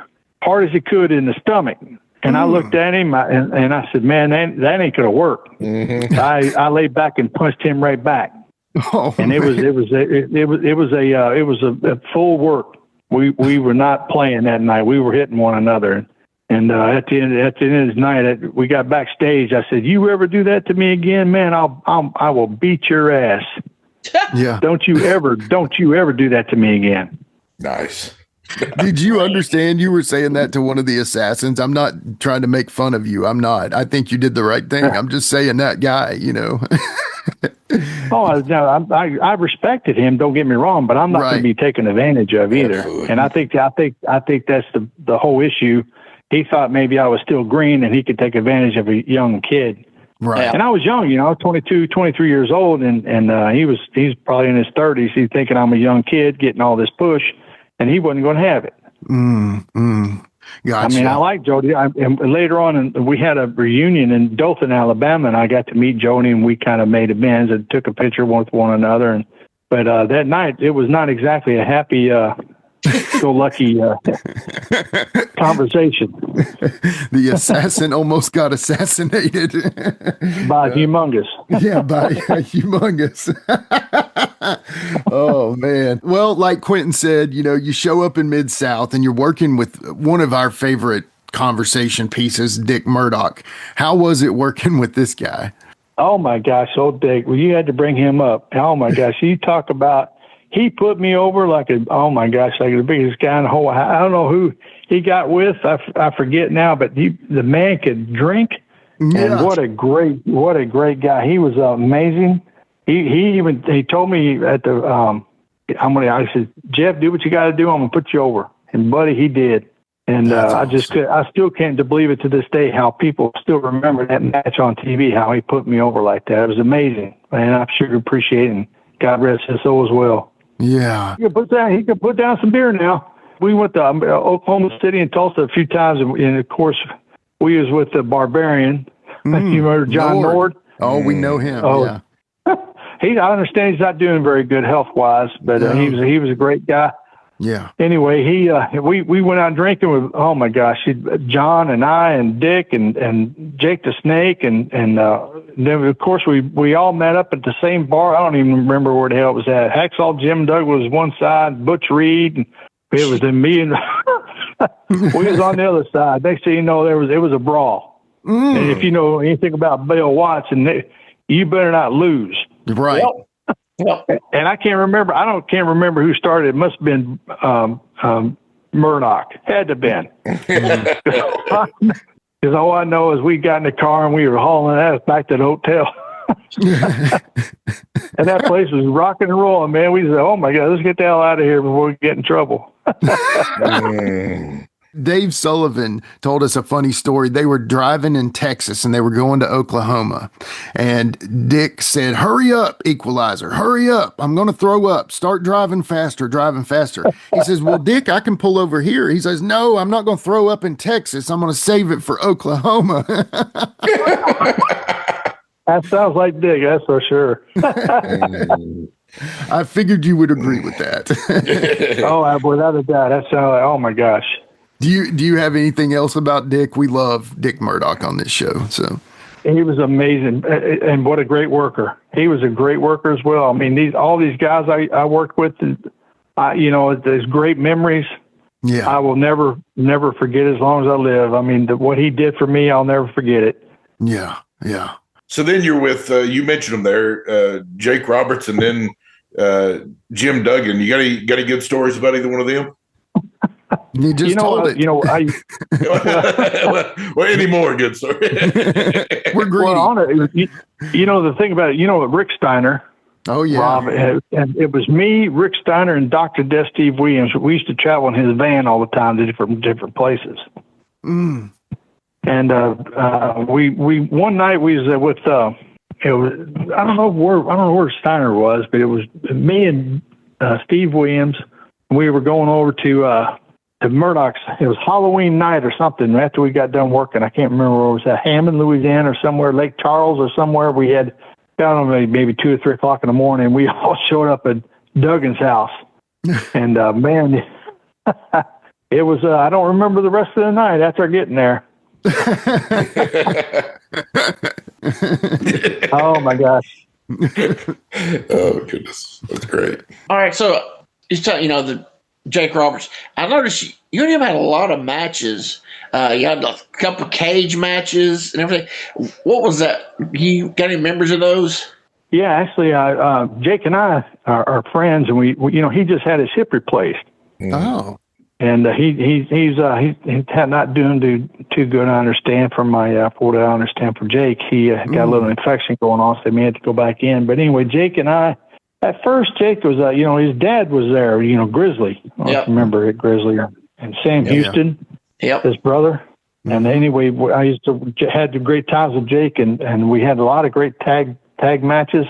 Speaker 1: hard as he could in the stomach. And I looked at him and I said, "Man, that ain't gonna work." Mm-hmm. I laid back and punched him right back. Oh, and it was a full work. We were not playing that night. We were hitting one another. And at the end of the night, we got backstage. I said, "You ever do that to me again, man? I will beat your ass."
Speaker 4: Yeah.
Speaker 1: Don't you ever do that to me again.
Speaker 6: Nice.
Speaker 4: Did you understand you were saying that to one of the assassins? I'm not trying to make fun of you. I'm not. I think you did the right thing. I'm just saying that guy,
Speaker 1: Oh no, I respected him. Don't get me wrong, but I'm not going to be taken advantage of either. Absolutely. And I think that's the whole issue. He thought maybe I was still green and he could take advantage of a young kid.
Speaker 4: Right.
Speaker 7: Yeah.
Speaker 1: And I was young, I was 22, 23 years old, and he's probably in his 30s. He's thinking I'm a young kid getting all this push, and he wasn't going to have it.
Speaker 4: Gotcha.
Speaker 1: I mean, I like Jody. And later on, we had a reunion in Dothan, Alabama, and I got to meet Jody, and we kind of made amends and took a picture with one another. But that night, it was not exactly a happy go lucky conversation.
Speaker 4: The assassin almost got assassinated
Speaker 1: by Humongous.
Speaker 4: Yeah, by Humongous. Oh man. Well, like Quinton said, you show up in Mid-South and you're working with one of our favorite conversation pieces, Dick Murdoch. How was it working with this guy?
Speaker 1: Oh my gosh, old Dick. Well, you had to bring him up. Oh my gosh, you talk about. He put me over like the biggest guy in the whole. I don't know who he got with. I forget now, but the man could drink, and what a great guy. He was amazing. He told me at the I said, Jeff, do what you got to do. I'm gonna put you over, and buddy, he did. And I still can't believe it to this day how people still remember that match on TV. How he put me over like that. It was amazing, and I sure appreciate it. And God rest his soul as well.
Speaker 4: Yeah.
Speaker 1: He could put down some beer now. We went to Oklahoma City and Tulsa a few times, and of course, we was with the Barbarian. You remember John Nord?
Speaker 4: Oh, we know him.
Speaker 1: Oh,
Speaker 4: yeah.
Speaker 1: I understand he's not doing very good health wise, but he was a great guy.
Speaker 4: Yeah.
Speaker 1: Anyway, we went out drinking with John and I and Dick and Jake the Snake and then of course we all met up at the same bar. I don't even remember where the hell it was at. Hacksaw Jim Douglas was one side, Butch Reed, and it was me and we was on the other side. Next thing you know, it was a brawl. And if you know anything about Bill Watts, you better not lose.
Speaker 4: Right.
Speaker 7: Yep.
Speaker 1: And I can't remember. Can't remember who started. It must have been Murdoch. Had to have been. Because all I know is we got in the car and we were hauling ass back to the hotel. And that place was rocking and rolling, man. We said, "Oh my God, let's get the hell out of here before we get in trouble."
Speaker 4: Dave Sullivan told us a funny story. They were driving in Texas and they were going to Oklahoma. And Dick said, "Hurry up, Equalizer, hurry up. I'm going to throw up. Start driving faster, driving faster." He says, "Well, Dick, I can pull over here." He says, "No, I'm not going to throw up in Texas. I'm going to save it for Oklahoma."
Speaker 1: That sounds like Dick, that's for sure.
Speaker 4: I figured you would agree with that.
Speaker 1: Oh, without a doubt. That sounds like, oh my gosh.
Speaker 4: Do you have anything else about Dick? We love Dick Murdoch on this show. So
Speaker 1: he was amazing, and what a great worker. He was a great worker as well. I mean, all these guys I worked with, there's great memories.
Speaker 4: Yeah,
Speaker 1: I will never forget as long as I live. I mean, what he did for me, I'll never forget it.
Speaker 4: Yeah.
Speaker 6: So then you're with you mentioned them there, Jake Roberts, and then Jim Duggan. You got any good stories about either one of them?
Speaker 4: You just told it.
Speaker 1: Well,
Speaker 6: any more good story?
Speaker 4: We're greedy.
Speaker 1: Well, the thing about it, Rick Steiner.
Speaker 4: Oh yeah,
Speaker 1: Rob, and it was me, Rick Steiner, and Dr. Death Steve Williams. We used to travel in his van all the time to different places. And we one night we was with it was I don't know where Steiner was, but it was me and Steve Williams. We were going over to Murdoch's. It was Halloween night or something. After we got done working, I can't remember where it was at, Hammond, Louisiana, or somewhere, Lake Charles, or somewhere. We had, I don't know, maybe 2 or 3 o'clock in the morning. We all showed up at Duggan's house, and man, it was. I don't remember the rest of the night after getting there. Oh my gosh!
Speaker 6: Oh goodness, that's great.
Speaker 7: All right, so the Jake Roberts. I noticed you and him had a lot of matches. You had a couple of cage matches and everything. What was that? You got any members of those?
Speaker 1: Yeah, actually, Jake and I are friends, and we he just had his hip replaced.
Speaker 4: Oh.
Speaker 1: And he's not doing too good. I understand from what I understand from Jake, he got a little infection going on, so he had to go back in. But anyway, Jake and I, at first, Jake was his dad was there, Grizzly. I don't remember it, Grizzly, and Sam Houston, his brother. And anyway, I used to had the great times with Jake, and we had a lot of great tag matches.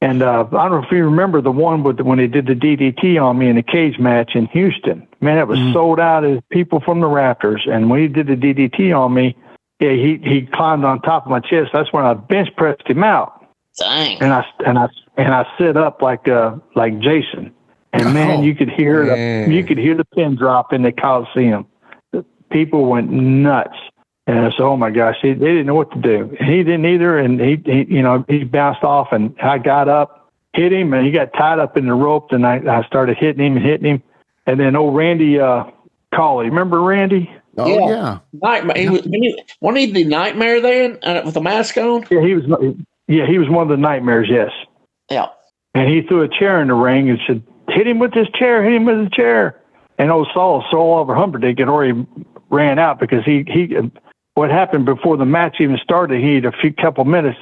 Speaker 1: And I don't know if you remember the one when he did the DDT on me in a cage match in Houston. Man, it was sold out as people from the Raptors. And when he did the DDT on me, yeah, he climbed on top of my chest. That's when I bench pressed him out.
Speaker 7: Dang.
Speaker 1: And I sit up like Jason. And man, you could hear the pin drop in the Coliseum. People went nuts. And I said, "Oh my gosh!" They didn't know what to do. And he didn't either. And he bounced off. And I got up, hit him, and he got tied up in the rope. And I started hitting him. And then old Randy Cawley, remember Randy?
Speaker 4: Oh yeah.
Speaker 7: Nightmare. Wasn't he the Nightmare then with the mask on?
Speaker 1: Yeah, he was. Yeah, he was one of the Nightmares. Yes. Yeah. And he threw a chair in the ring and said, "Hit him with this chair! Hit him with the chair!" And old Saul over Humperdinck had already ran out because he what happened before the match even started, he had a couple minutes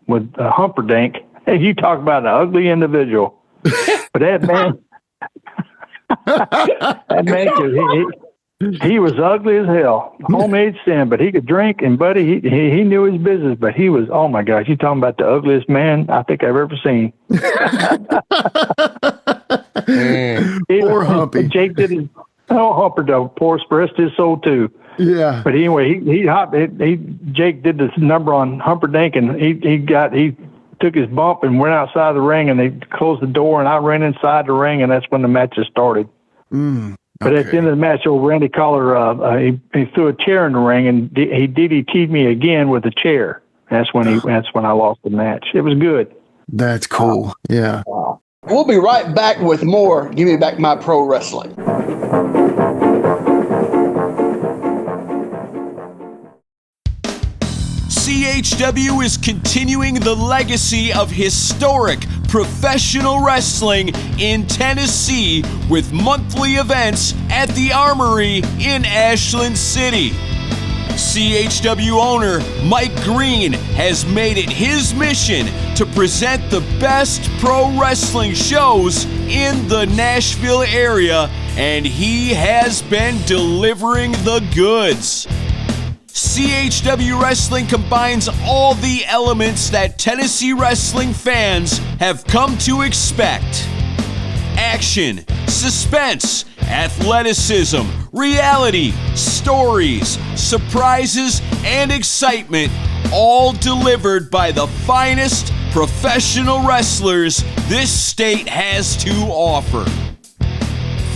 Speaker 1: with Humperdinck. Hey, you talk about an ugly individual. But that man, he was ugly as hell. Homemade sin, but he could drink, and buddy, he knew his business, but he was, oh my gosh, you talking about the ugliest man I think I've ever seen.
Speaker 4: Poor Humpy.
Speaker 1: Jake did his, Humper though, poor rest his soul too.
Speaker 4: Yeah.
Speaker 1: But anyway, Jake did this number on Humperdinck, and he took his bump and went outside the ring, and they closed the door, and I ran inside the ring, and that's when the matches started. But at the end of the match, old Randy Collar, he threw a chair in the ring, and he DDT'd me again with a chair. That's when I lost the match. It was good.
Speaker 4: That's cool. Yeah.
Speaker 7: We'll be right back with more Give Me Back My Pro Wrestling.
Speaker 9: CHW is continuing the legacy of historic professional wrestling in Tennessee with monthly events at the Armory in Ashland City. CHW owner Mike Green has made it his mission to present the best pro wrestling shows in the Nashville area, and he has been delivering the goods. CHW Wrestling combines all the elements that Tennessee wrestling fans have come to expect. Action, suspense, athleticism, reality, stories, surprises, and excitement, all delivered by the finest professional wrestlers this state has to offer.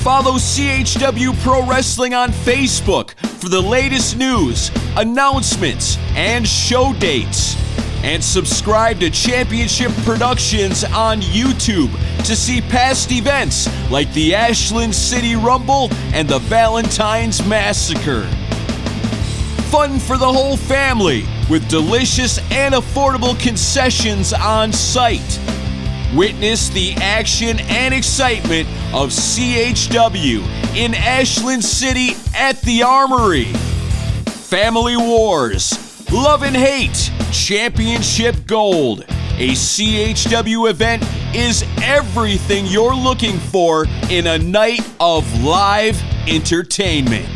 Speaker 9: Follow CHW Pro Wrestling on Facebook for the latest news, announcements, and show dates. And subscribe to Championship Productions on YouTube to see past events like the Ashland City Rumble and the Valentine's Massacre. Fun for the whole family with delicious and affordable concessions on site. Witness the action and excitement of CHW in Ashland City at the Armory. Family Wars, Love and Hate, Championship Gold. A CHW event is everything you're looking for in a night of live entertainment.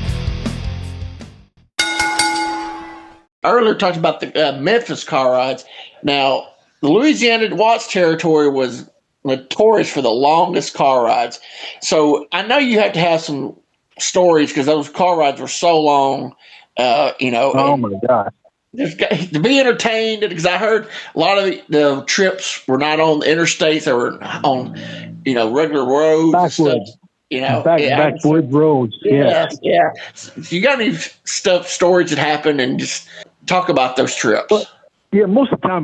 Speaker 7: Earlier talked about the Memphis car rides. Now, the Louisiana Watts territory was notorious for the longest car rides. So I know you have to have some stories because those car rides were so long,
Speaker 1: Oh my God.
Speaker 7: Just to be entertained, because I heard a lot of the trips were not on the interstates; they were on, regular roads
Speaker 1: Backwoods.
Speaker 7: and stuff.
Speaker 1: Backwoods roads.
Speaker 7: Yeah. So you got any stories that happened, and just talk about those trips?
Speaker 1: Well, yeah, most of the time,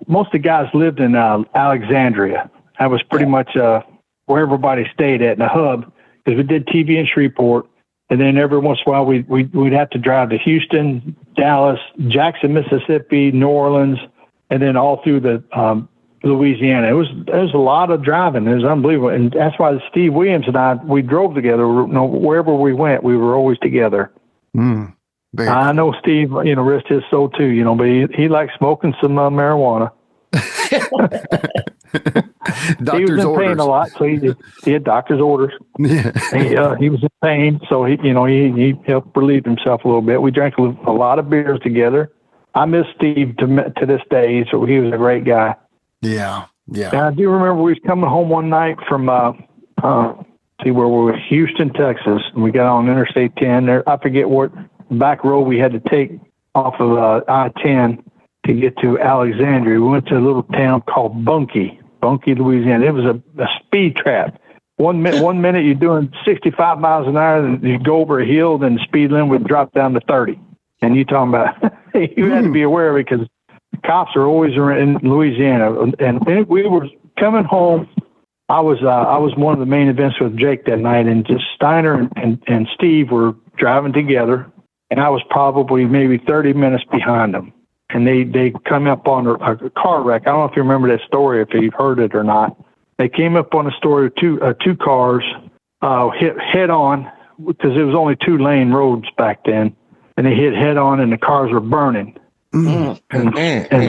Speaker 1: most of the guys lived in Alexandria. That was pretty much where everybody stayed at in the hub, because we did TV in Shreveport. And then every once in a while, we'd have to drive to Houston, Dallas, Jackson, Mississippi, New Orleans, and then all through the Louisiana. It was a lot of driving. It was unbelievable, and that's why Steve Williams and I, we drove together. Wherever we went, we were always together. I know Steve, rest his soul too. But he likes smoking some marijuana.
Speaker 4: Doctor's
Speaker 1: was in
Speaker 4: orders.
Speaker 1: pain a lot, so he had doctor's orders.
Speaker 4: Yeah.
Speaker 1: He was in pain, so he helped relieve himself a little bit. We drank a lot of beers together. I miss Steve to this day. So he was a great guy.
Speaker 4: Yeah. Yeah.
Speaker 1: And I do remember we was coming home one night from where we were, Houston, Texas, and we got on Interstate 10. There, I forget what back road we had to take off of I-10 to get to Alexandria. We went to a little town called Bunkie, Louisiana. It was a speed trap. One minute you're doing 65 miles an hour, and you go over a hill, then the speed limit would drop down to 30. And you talking about you had to be aware of it because cops are always in Louisiana. And we were coming home. I was one of the main events with Jake that night, and just Steiner and Steve were driving together, and I was probably maybe 30 minutes behind them. And they come up on a car wreck. I don't know if you remember that story, if you've heard it or not. They came up on a story of two cars hit head on, because it was only 2-lane roads back then, and they hit head on, and the cars were burning. And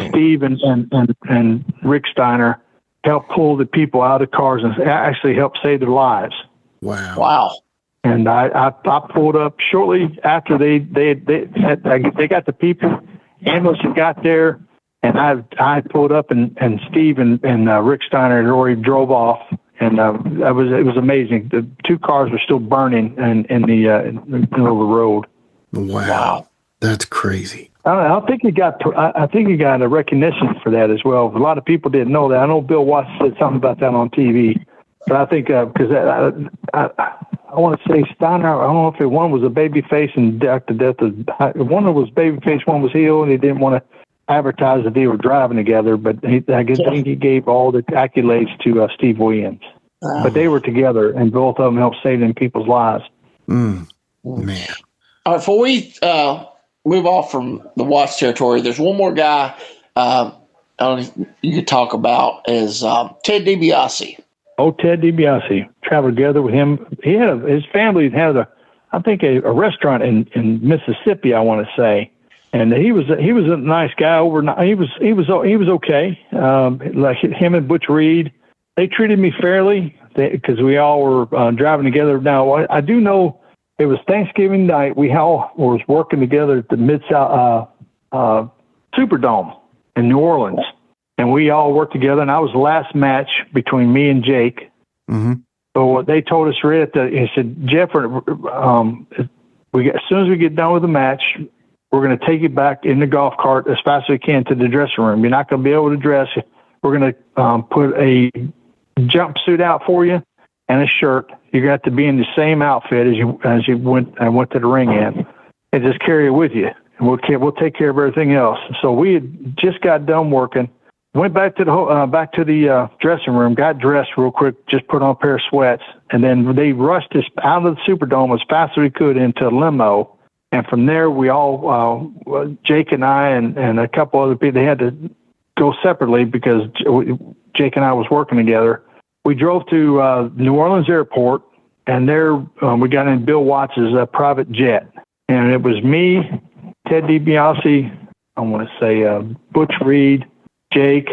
Speaker 1: Steve and Rick Steiner helped pull the people out of the cars and actually helped save their lives.
Speaker 7: Wow. And
Speaker 1: I pulled up shortly after they got the people. Ambulance had got there, and I pulled up, and Steve and Rick Steiner had already drove off, and it was amazing. The 2 cars were still burning in the middle of the road.
Speaker 4: Wow. That's crazy.
Speaker 1: I think he got a recognition for that as well. A lot of people didn't know that. I know Bill Watts said something about that on TV, but I think because I want to say Steiner, I don't know if one was a baby face and Dr. Death one was baby face, one was heel, and he didn't want to advertise that they were driving together, but I think he gave all the accolades to Steve Williams. But they were together, and both of them helped save them people's lives.
Speaker 4: Man.
Speaker 7: All right, before we move off from the Watts territory, there's one more guy I don't know if you could talk about is Ted DiBiase.
Speaker 1: Oh, Ted DiBiase. Traveled together with him. His family had a restaurant in Mississippi, I want to say, and he was a nice guy. He was okay. Like him and Butch Reed, they treated me fairly because we all were driving together. Now I do know it was Thanksgiving night. We all was working together at the Mid-South Superdome in New Orleans. And we all worked together, and I was the last match between me and Jake.
Speaker 4: Mm-hmm.
Speaker 1: So they told us right he said, Jeff, as soon as we get done with the match, we're going to take you back in the golf cart as fast as we can to the dressing room. You're not going to be able to dress. We're going to put a jumpsuit out for you and a shirt. You're going to have to be in the same outfit as you went to the ring in, and just carry it with you. And we'll take care of everything else. So we had just got done working. Went back to the dressing room, got dressed real quick, just put on a pair of sweats, and then they rushed us out of the Superdome as fast as we could into a limo. And from there, we all, Jake and I and a couple other people, they had to go separately because Jake and I was working together. We drove to New Orleans Airport, and there we got in Bill Watts' private jet. And it was me, Ted DiBiase, I want to say Butch Reed, Jake,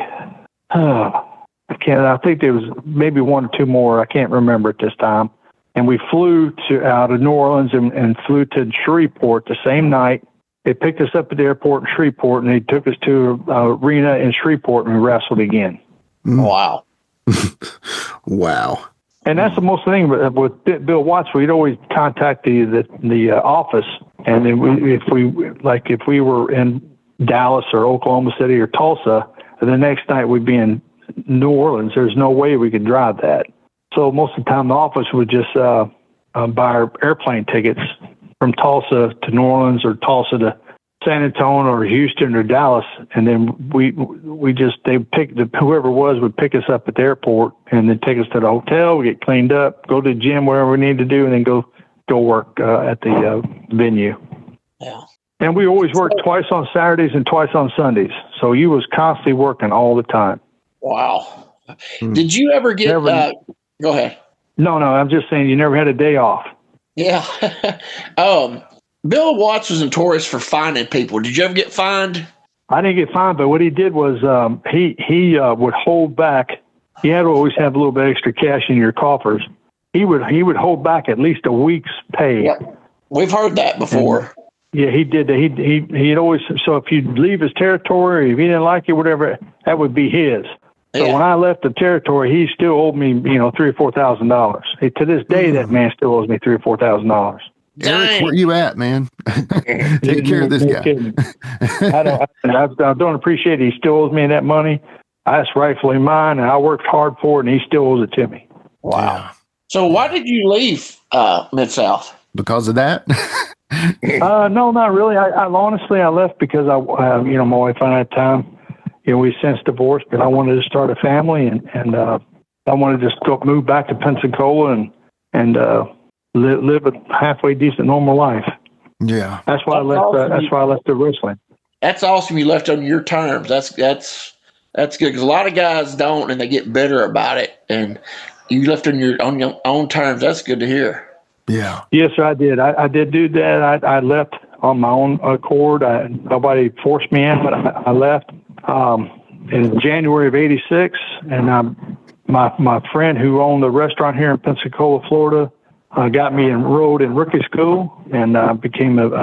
Speaker 1: I think there was maybe one or two more. I can't remember at this time. And we flew out of New Orleans and flew to Shreveport the same night. They picked us up at the airport in Shreveport, and they took us to an arena in Shreveport, and we wrestled again.
Speaker 7: Wow.
Speaker 4: Wow.
Speaker 1: And that's the most thing with Bill Watts. We'd always contact the office, and then if we were in Dallas or Oklahoma City or Tulsa, the next night we'd be in New Orleans. There's no way we could drive that. So most of the time the office would just buy our airplane tickets from Tulsa to New Orleans or Tulsa to San Antonio or Houston or Dallas. And then whoever it was would pick us up at the airport and then take us to the hotel. We get cleaned up, go to the gym, wherever we need to do, and then go work at the venue.
Speaker 7: Yeah.
Speaker 1: And we always worked twice on Saturdays and twice on Sundays. So you was constantly working all the time.
Speaker 7: Wow. Did you ever get, go ahead.
Speaker 1: No, I'm just saying you never had a day off.
Speaker 7: Yeah. Bill Watts was notorious for fining people. Did you ever get fined?
Speaker 1: I didn't get fined, but what he did was he would hold back you had to always have a little bit extra cash in your coffers. He would hold back at least a week's pay.
Speaker 7: Yep. We've heard that before.
Speaker 1: And, yeah, he did. He'd always, so if you'd leave his territory, if he didn't like it, whatever, that would be his. So when I left the territory, he still owed me, $3,000 or $4,000. To this day, that man still owes me $3,000 or $4,000.
Speaker 4: Eric, where you at, man? Take care of this guy.
Speaker 1: I don't appreciate it. He still owes me that money. That's rightfully mine, and I worked hard for it, and he still owes it to me.
Speaker 7: Wow. Yeah. So why did you leave Mid-South?
Speaker 4: Because of that?
Speaker 1: No, not really. I honestly, I left because my wife and I had time. We since divorced, but I wanted to start a family, and I wanted to just move back to Pensacola and live a halfway decent normal life.
Speaker 4: Yeah,
Speaker 1: that's why I left.
Speaker 7: Awesome.
Speaker 1: That's why I left the wrestling.
Speaker 7: That's awesome. You left on your terms. That's good, because a lot of guys don't, and they get bitter about it. And you left on your own terms. That's good to hear.
Speaker 4: Yeah.
Speaker 1: Yes, sir, I did. I did do that. I left on my own accord. Nobody forced me in, but I left in January of '86. And my friend who owned the restaurant here in Pensacola, Florida, got me enrolled in rookie school, and I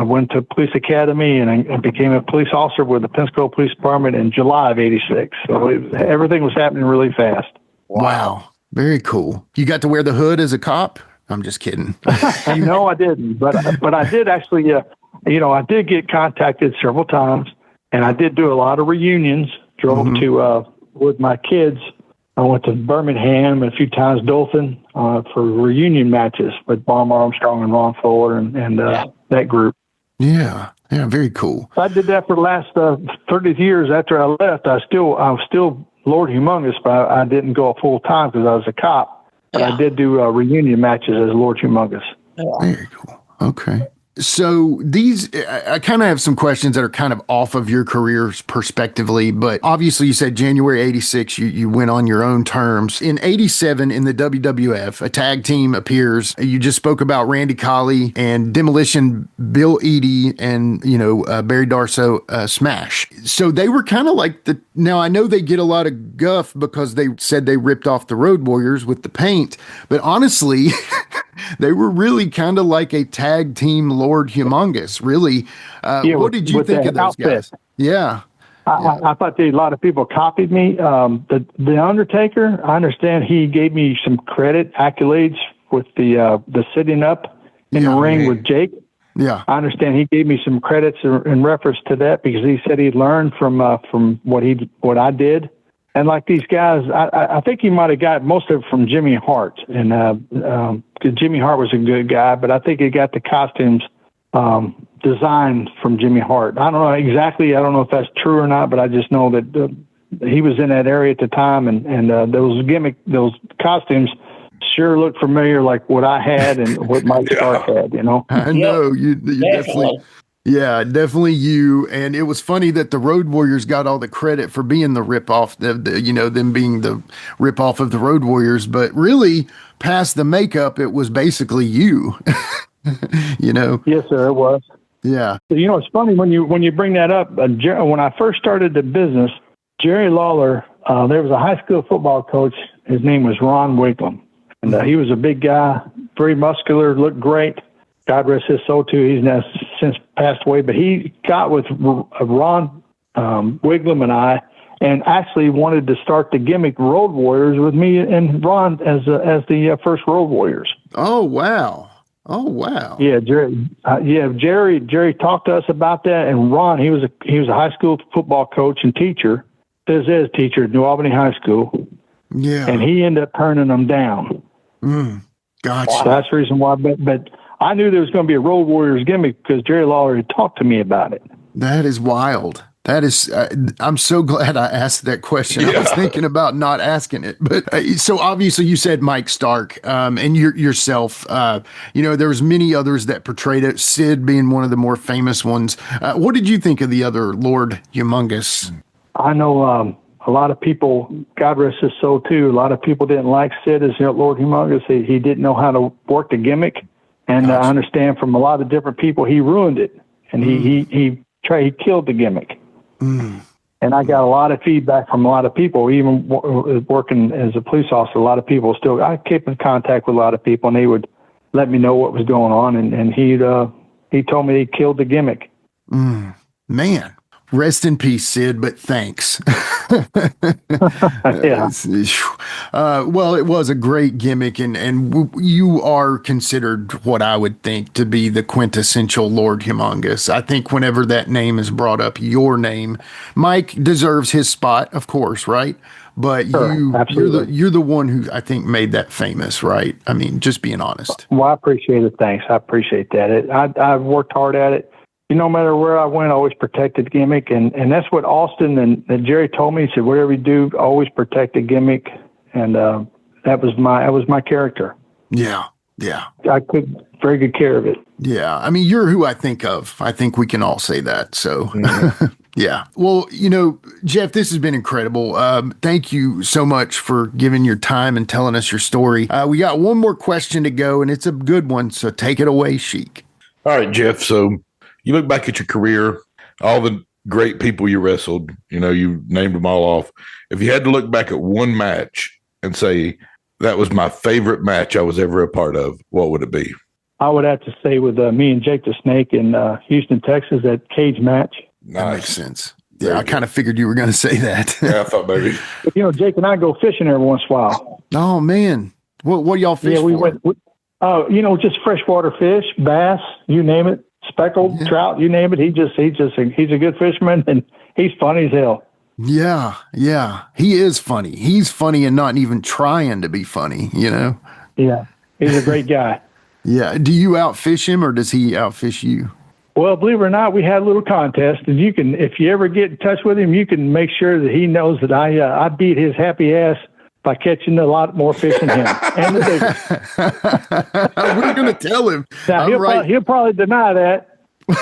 Speaker 1: went to police academy, and I became a police officer with the Pensacola Police Department in July of '86. So everything was happening really fast.
Speaker 4: Wow. Very cool. You got to wear the hood as a cop? I'm just kidding.
Speaker 1: No, I didn't. But I did actually, I did get contacted several times, and I did do a lot of reunions. Drove to, with my kids. I went to Birmingham and a few times Dothan for reunion matches with Bomb Armstrong and Ron Fuller and that group.
Speaker 4: Yeah. Yeah. Very cool.
Speaker 1: I did that for the last 30 years after I left. I was still Lord Humongous, but I didn't go full time because I was a cop. But I did do reunion matches as Lord Humongous.
Speaker 4: Very cool. Okay. So I kind of have some questions that are kind of off of your careers perspectively, but obviously you said January 86, you went on your own terms. In 87 in the WWF, a tag team appears. You just spoke about Randy Colley and Demolition Bill Eadie and, Barry Darsow Smash. So they were kind of like now I know they get a lot of guff because they said they ripped off the Road Warriors with the paint, but honestly, they were really kind of like a tag team Lord Humongous, really. What did you think of those guys? Yeah.
Speaker 1: I thought a lot of people copied me. The Undertaker, I understand he gave me some accolades with the sitting up in the ring with Jake.
Speaker 4: Yeah.
Speaker 1: I understand he gave me some credits in reference to that because he said he learned from what I did. And like these guys, I think he might have got most of it from Jimmy Hart. And because Jimmy Hart was a good guy, but I think he got the costumes designed from Jimmy Hart. I don't know exactly. I don't know if that's true or not, but I just know that he was in that area at the time. And those costumes sure looked familiar, like what I had and what Mike Stark had,
Speaker 4: I know. You definitely. Yeah, definitely you. And it was funny that the Road Warriors got all the credit for being the ripoff, them being the ripoff of the Road Warriors. But really, past the makeup, it was basically you.
Speaker 1: Yes, sir, it was.
Speaker 4: Yeah.
Speaker 1: It's funny when you bring that up. When I first started the business, Jerry Lawler, there was a high school football coach. His name was Ron Wiggum. And he was a big guy, very muscular, looked great. God rest his soul, too. He's now since passed away. But he got with Ron Wiggum and I and actually wanted to start the gimmick Road Warriors with me and Ron as the first Road Warriors.
Speaker 4: Oh, wow. Oh, wow.
Speaker 1: Yeah, Jerry talked to us about that. And Ron, he was a high school football coach and teacher, is teacher at New Albany High School.
Speaker 4: Yeah.
Speaker 1: And he ended up turning them down.
Speaker 4: Gotcha.
Speaker 1: So that's the reason why. But I knew there was going to be a Road Warriors gimmick because Jerry Lawler had talked to me about it.
Speaker 4: That is wild. That is, I'm so glad I asked that question. Yeah. I was thinking about not asking it, but so obviously you said Mike Stark, and yourself, there was many others that portrayed it, Sid being one of the more famous ones. What did you think of the other Lord Humongous?
Speaker 1: I know, a lot of people, God rest his soul too, a lot of people didn't like Sid as Lord Humongous. He didn't know how to work the gimmick. And gotcha. I understand from a lot of different people, he ruined it. And he killed the gimmick. And I got a lot of feedback from a lot of people, even working as a police officer. A lot of people I kept in contact with a lot of people, and they would let me know what was going on. And he told me he killed the gimmick.
Speaker 4: Man, rest in peace, Sid, but thanks.
Speaker 1: Yeah.
Speaker 4: Well, it was a great gimmick, and you are considered what I would think to be the quintessential Lord Humongous. I think whenever that name is brought up, your name, Mike deserves his spot, of course, right? But
Speaker 1: sure,
Speaker 4: you're the one who I think made that famous, right? I mean, just being honest.
Speaker 1: Well, I appreciate it. Thanks. I appreciate that. I've worked hard at it. No matter where I went, I always protected the gimmick. And that's what Austin and Jerry told me. He said, whatever you do, always protect the gimmick. And that was my character.
Speaker 4: Yeah. Yeah.
Speaker 1: I took very good care of it.
Speaker 4: Yeah. I mean, you're who I think of. I think we can all say that. So, yeah. Well, Jeff, this has been incredible. Thank you so much for giving your time and telling us your story. We got one more question to go, and it's a good one. So take it away, Sheik.
Speaker 6: All right, Jeff. So you look back at your career, all the great people you wrestled, you named them all off. If you had to look back at one match and say, that was my favorite match I was ever a part of, what would it be?
Speaker 1: I would have to say with me and Jake the Snake in Houston, Texas, that cage match.
Speaker 6: Nice.
Speaker 4: That makes sense. Yeah, I kind of figured you were going to say that.
Speaker 6: Yeah, I thought maybe.
Speaker 1: But, Jake and I go fishing every once in a while.
Speaker 4: Oh, man. What do y'all fish
Speaker 1: we
Speaker 4: for?
Speaker 1: went, just freshwater fish, bass, you name it, speckled trout, you name it. He's a good fisherman, and he's funny as hell.
Speaker 4: Yeah. He is funny. He's funny and not even trying to be funny,
Speaker 1: Yeah, he's a great guy.
Speaker 4: Yeah. Do you outfish him, or does he outfish you?
Speaker 1: Well, believe it or not, we had a little contest, and if you ever get in touch with him, you can make sure that he knows that I beat his happy ass by catching a lot more fish than him. And the
Speaker 4: We're going to tell him.
Speaker 1: Now, he'll probably deny that,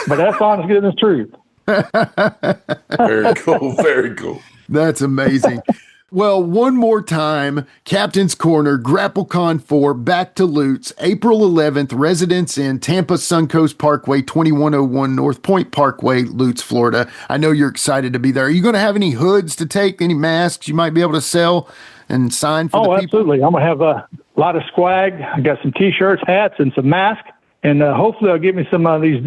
Speaker 1: but that's honest goodness truth.
Speaker 6: Very cool. Very cool.
Speaker 4: That's amazing. Well, one more time, Captain's Corner, GrappleCon 4, back to Lutz, April 11th, Residence Inn, Tampa Suncoast Parkway, 2101 North Point Parkway, Lutz, Florida. I know you're excited to be there. Are you going to have any hoods to take, any masks you might be able to sell and sign for the people?
Speaker 1: Oh, absolutely. I'm going to have a lot of swag. I got some T-shirts, hats, and some masks. And hopefully they'll give me some of these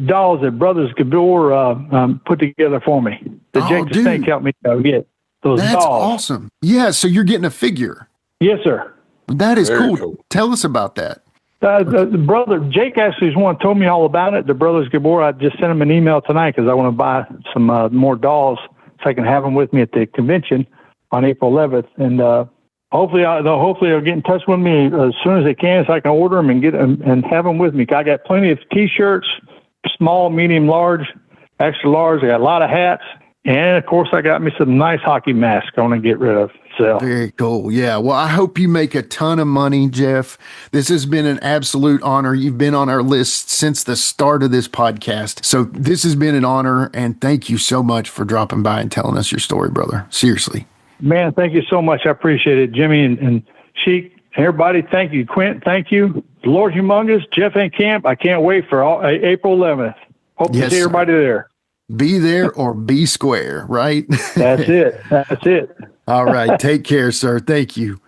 Speaker 1: dolls that Brothers Gabor put together for me. Jake the Snake helped me get those
Speaker 4: That's
Speaker 1: dolls.
Speaker 4: Awesome. Yeah, so you're getting a figure.
Speaker 1: Yes, sir.
Speaker 4: That is cool. Tell us about that.
Speaker 1: The brother, Jake actually is one who told me all about it. The Brothers Gabor, I just sent him an email tonight because I want to buy some more dolls so I can have them with me at the convention on April 11th. And hopefully they'll get in touch with me as soon as they can so I can order them and get them and have them with me. I got plenty of T-shirts, small, medium, large, extra large. I got a lot of hats. And, of course, I got me some nice hockey masks I want to get rid of. So.
Speaker 4: Very cool. Yeah. Well, I hope you make a ton of money, Jeff. This has been an absolute honor. You've been on our list since the start of this podcast. So this has been an honor. And thank you so much for dropping by and telling us your story, brother. Seriously.
Speaker 1: Man, thank you so much. I appreciate it. Jimmy and Sheik, everybody, thank you. Quint, thank you. Lord Humongous, Jeff and Camp, I can't wait for April 11th. Hope to see everybody there.
Speaker 4: Be there or be square, right?
Speaker 1: That's it. That's it.
Speaker 4: All right. Take care, sir. Thank you.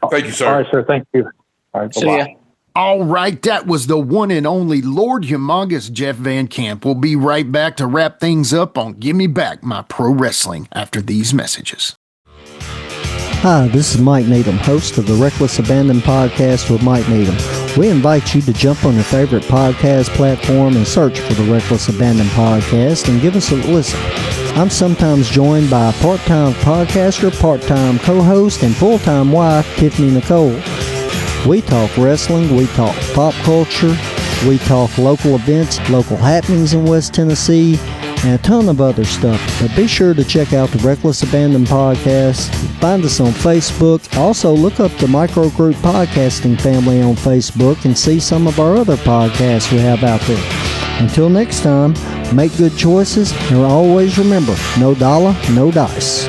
Speaker 6: Thank you, sir.
Speaker 1: All right, sir. Thank you. All right. Bye-bye.
Speaker 4: All right. That was the one and only Lord Humongous Jeff Van Camp. We'll be right back to wrap things up on Give Me Back My Pro Wrestling after these messages.
Speaker 10: Hi, this is Mike Needham, host of the Reckless Abandon podcast with Mike Needham. We invite you to jump on your favorite podcast platform and search for the Reckless Abandon podcast and give us a listen. I'm sometimes joined by a part-time podcaster, part-time co-host, and full-time wife, Tiffany Nicole. We talk wrestling, we talk pop culture, we talk local events, local happenings in West Tennessee, and a ton of other stuff. But be sure to check out the Reckless Abandon podcast. Find us on Facebook. Also, look up the Microgroup Podcasting family on Facebook and see some of our other podcasts we have out there. Until next time, make good choices and always remember, no dollar, no dice.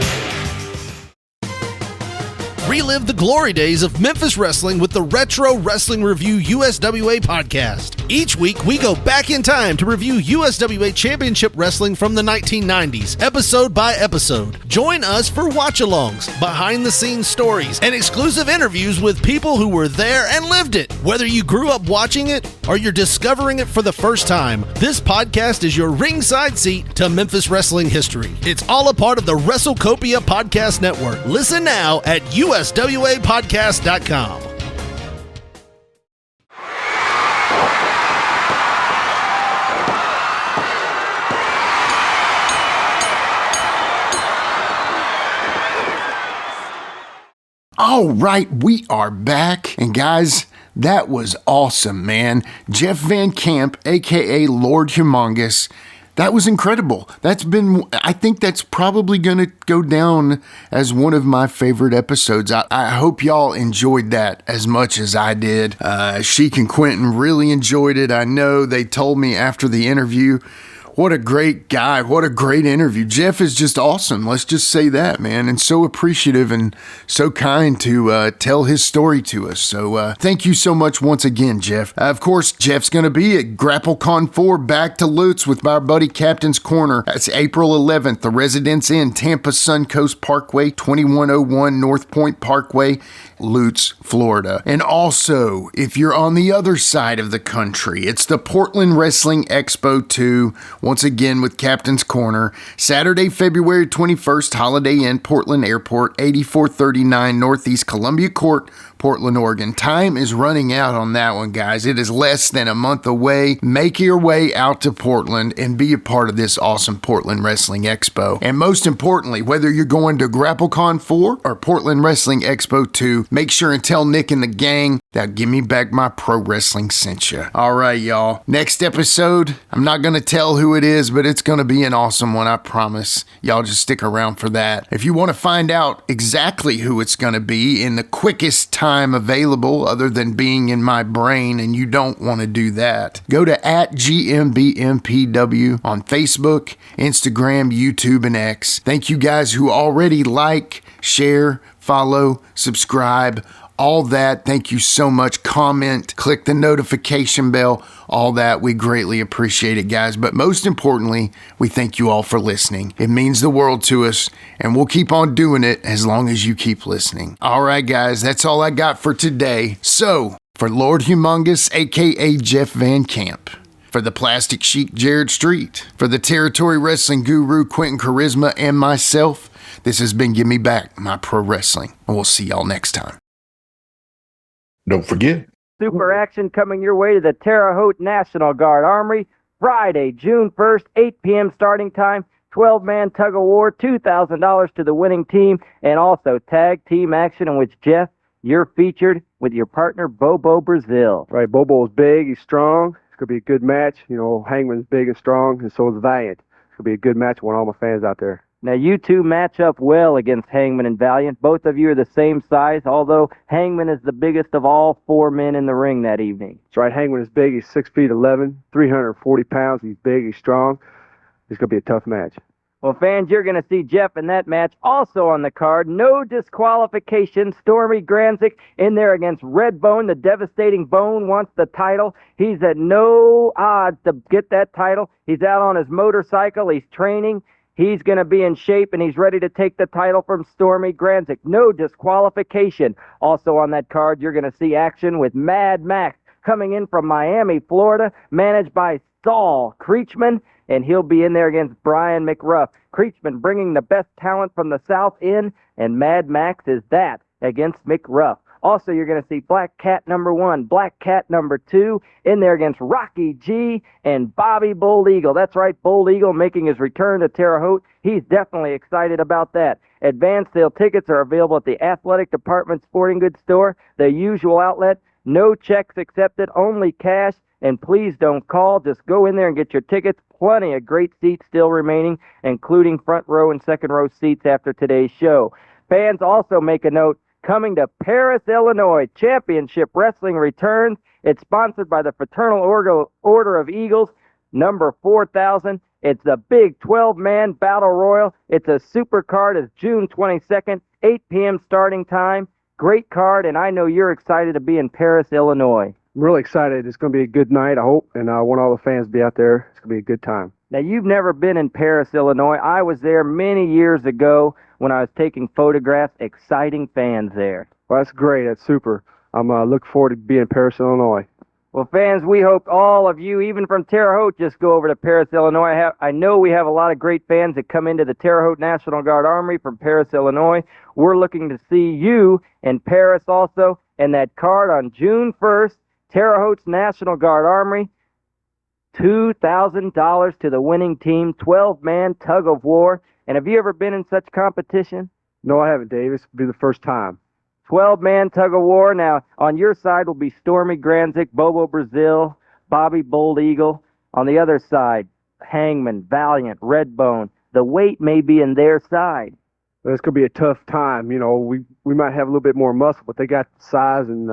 Speaker 11: Relive the glory days of Memphis wrestling with the Retro Wrestling Review USWA podcast. Each week, we go back in time to review USWA Championship Wrestling from the 1990s, episode by episode. Join us for watch-alongs, behind-the-scenes stories, and exclusive interviews with people who were there and lived it. Whether you grew up watching it or you're discovering it for the first time, this podcast is your ringside seat to Memphis wrestling history. It's all a part of the WrestleCopia Podcast Network. Listen now at uswapodcast.com.
Speaker 4: All right, we are back. And guys, that was awesome, man. Jeff Van Camp, aka Lord Humongous. That was incredible. I think that's probably going to go down as one of my favorite episodes. I hope y'all enjoyed that as much as I did. Sheik and Quinton really enjoyed it. I know they told me after the interview, what a great guy. What a great interview. Jeff is just awesome. Let's just say that, man. And so appreciative and so kind to tell his story to us. So thank you so much once again, Jeff. Of course, Jeff's going to be at GrappleCon 4 back to Lutz with our buddy Captain's Corner. That's April 11th. The Residence Inn, Tampa Suncoast Parkway, 2101 North Point Parkway, Lutz, Florida. And also, if you're on the other side of the country, it's the Portland Wrestling Expo 2. Once again with Captain's Corner, Saturday, February 21st, Holiday Inn, Portland Airport, 8439 Northeast Columbia Court, Portland, Oregon. Time is running out on that one, guys. It is less than a month away. Make your way out to Portland and be a part of this awesome Portland Wrestling Expo. And most importantly, whether you're going to GrappleCon 4 or Portland Wrestling Expo 2, make sure and tell Nick and the gang that Give Me Back My Pro Wrestling sent you. All right, y'all. Next episode, I'm not going to tell who it is, but it's going to be an awesome one, I promise. Y'all just stick around for that. If you want to find out exactly who it's going to be in the quickest time available other than being in my brain, and you don't want to do that, go to @GMBMPW on Facebook, Instagram, YouTube, and X. Thank you guys who already like, share, follow, subscribe, all that. Thank you so much. Comment, click the notification bell, all that. We greatly appreciate it, guys. But most importantly, we thank you all for listening. It means the world to us, and we'll keep on doing it as long as you keep listening. All right, guys, that's all I got for today. So, for Lord Humongous, aka Jeff Van Camp, for the Plastic Sheik, Jared Street, for the Territory Wrestling Guru, Quinton Quarisma, and myself, this has been Give Me Back My Pro Wrestling, and we'll see y'all next time.
Speaker 6: Don't forget.
Speaker 12: Super action coming your way to the Terre Haute National Guard Armory, Friday, June 1st, 8 p.m. starting time, 12-man tug of war, $2,000 to the winning team, and also tag team action in which, Jeff, you're featured with your partner, Bobo Brazil.
Speaker 3: Right, Bobo's big, he's strong. It's going to be a good match. You know, Hangman's big and strong, and so is Valiant. It's going to be a good match. I want all my fans out there.
Speaker 12: Now, you two match up well against Hangman and Valiant. Both of you are the same size, although Hangman is the biggest of all four men in the ring that evening.
Speaker 3: That's right. Hangman is big. He's 6'11", 340 pounds. He's big. He's strong. It's going to be a tough match.
Speaker 12: Well, fans, you're going to see Jeff in that match. Also on the card, no disqualification. Stormy Granzik in there against Redbone. The Devastating Bone wants the title. He's at no odds to get that title. He's out on his motorcycle. He's training. He's going to be in shape, and he's ready to take the title from Stormy Granzik. No disqualification. Also on that card, you're going to see action with Mad Max coming in from Miami, Florida, managed by Saul Creechman, and he'll be in there against Brian McRuff. Creechman bringing the best talent from the South in, and Mad Max is that against McRuff. Also, you're going to see Black Cat number 1, Black Cat number 2 in there against Rocky G and Bobby Bull Eagle. That's right, Bull Eagle making his return to Terre Haute. He's definitely excited about that. Advance sale tickets are available at the Athletic Department Sporting Goods Store, the usual outlet. No checks accepted, only cash. And please don't call. Just go in there and get your tickets. Plenty of great seats still remaining, including front row and second row seats after today's show. Fans, also make a note. Coming to Paris, Illinois, Championship Wrestling returns. It's sponsored by the Fraternal Order of Eagles, number 4000. It's a big 12-man battle royal. It's a super card. It's June 22nd, 8 p.m. starting time. Great card, and I know you're excited to be in Paris, Illinois.
Speaker 3: I'm really excited. It's going to be a good night, I hope, and I want all the fans to be out there. It's going to be a good time.
Speaker 12: Now, you've never been in Paris, Illinois. I was there many years ago when I was taking photographs. Exciting fans there.
Speaker 3: Well, that's great. That's super. I'm looking forward to being in Paris, Illinois.
Speaker 12: Well, fans, we hope all of you, even from Terre Haute, just go over to Paris, Illinois. I know we have a lot of great fans that come into the Terre Haute National Guard Armory from Paris, Illinois. We're looking to see you in Paris also. And that card on June 1st, Terre Haute's National Guard Armory, $2,000 to the winning team, 12-man tug of war. And have you ever been in such competition?
Speaker 3: No, I haven't, Dave. This will be the first time.
Speaker 12: 12-man tug of war. Now, on your side will be Stormy Granzik, Bobo Brazil, Bobby Bold Eagle. On the other side, Hangman, Valiant, Redbone. The weight may be in their side.
Speaker 3: It's going to be a tough time. You know, we might have a little bit more muscle, but they got the size, and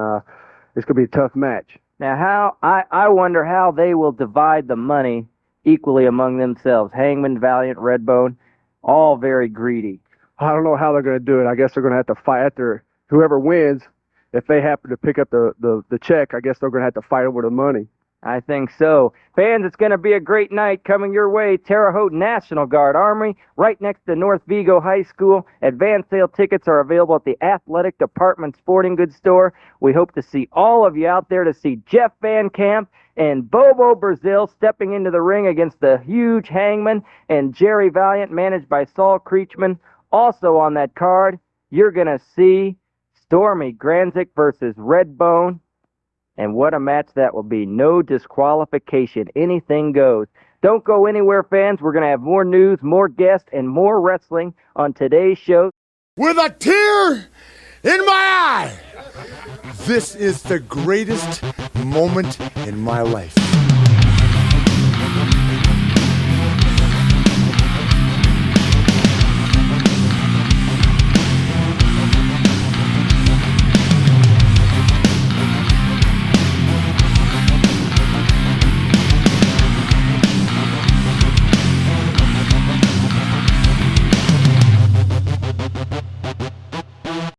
Speaker 3: it's going to be a tough match.
Speaker 12: Now, I wonder how they will divide the money equally among themselves. Hangman, Valiant, Redbone, all very greedy.
Speaker 3: I don't know how they're going to do it. I guess they're going to have to fight after whoever wins. If they happen to pick up the check, I guess they're going to have to fight over the money.
Speaker 12: I think so. Fans, it's going to be a great night coming your way. Terre Haute National Guard Armory, right next to North Vigo High School. Advance sale tickets are available at the Athletic Department Sporting Goods Store. We hope to see all of you out there to see Jeff Van Camp and Bobo Brazil stepping into the ring against the huge Hangman and Jerry Valiant, managed by Saul Creechman. Also on that card, you're going to see Stormy Granzik versus Redbone. And what a match that will be. No disqualification. Anything goes. Don't go anywhere, fans. We're going to have more news, more guests, and more wrestling on today's show.
Speaker 13: With a tear in my eye, this is the greatest moment in my life.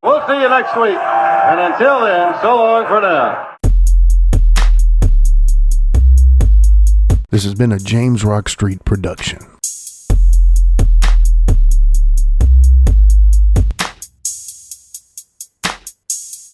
Speaker 14: We'll see you next week. And until then, so long for now.
Speaker 4: This has been a James Rock Street production.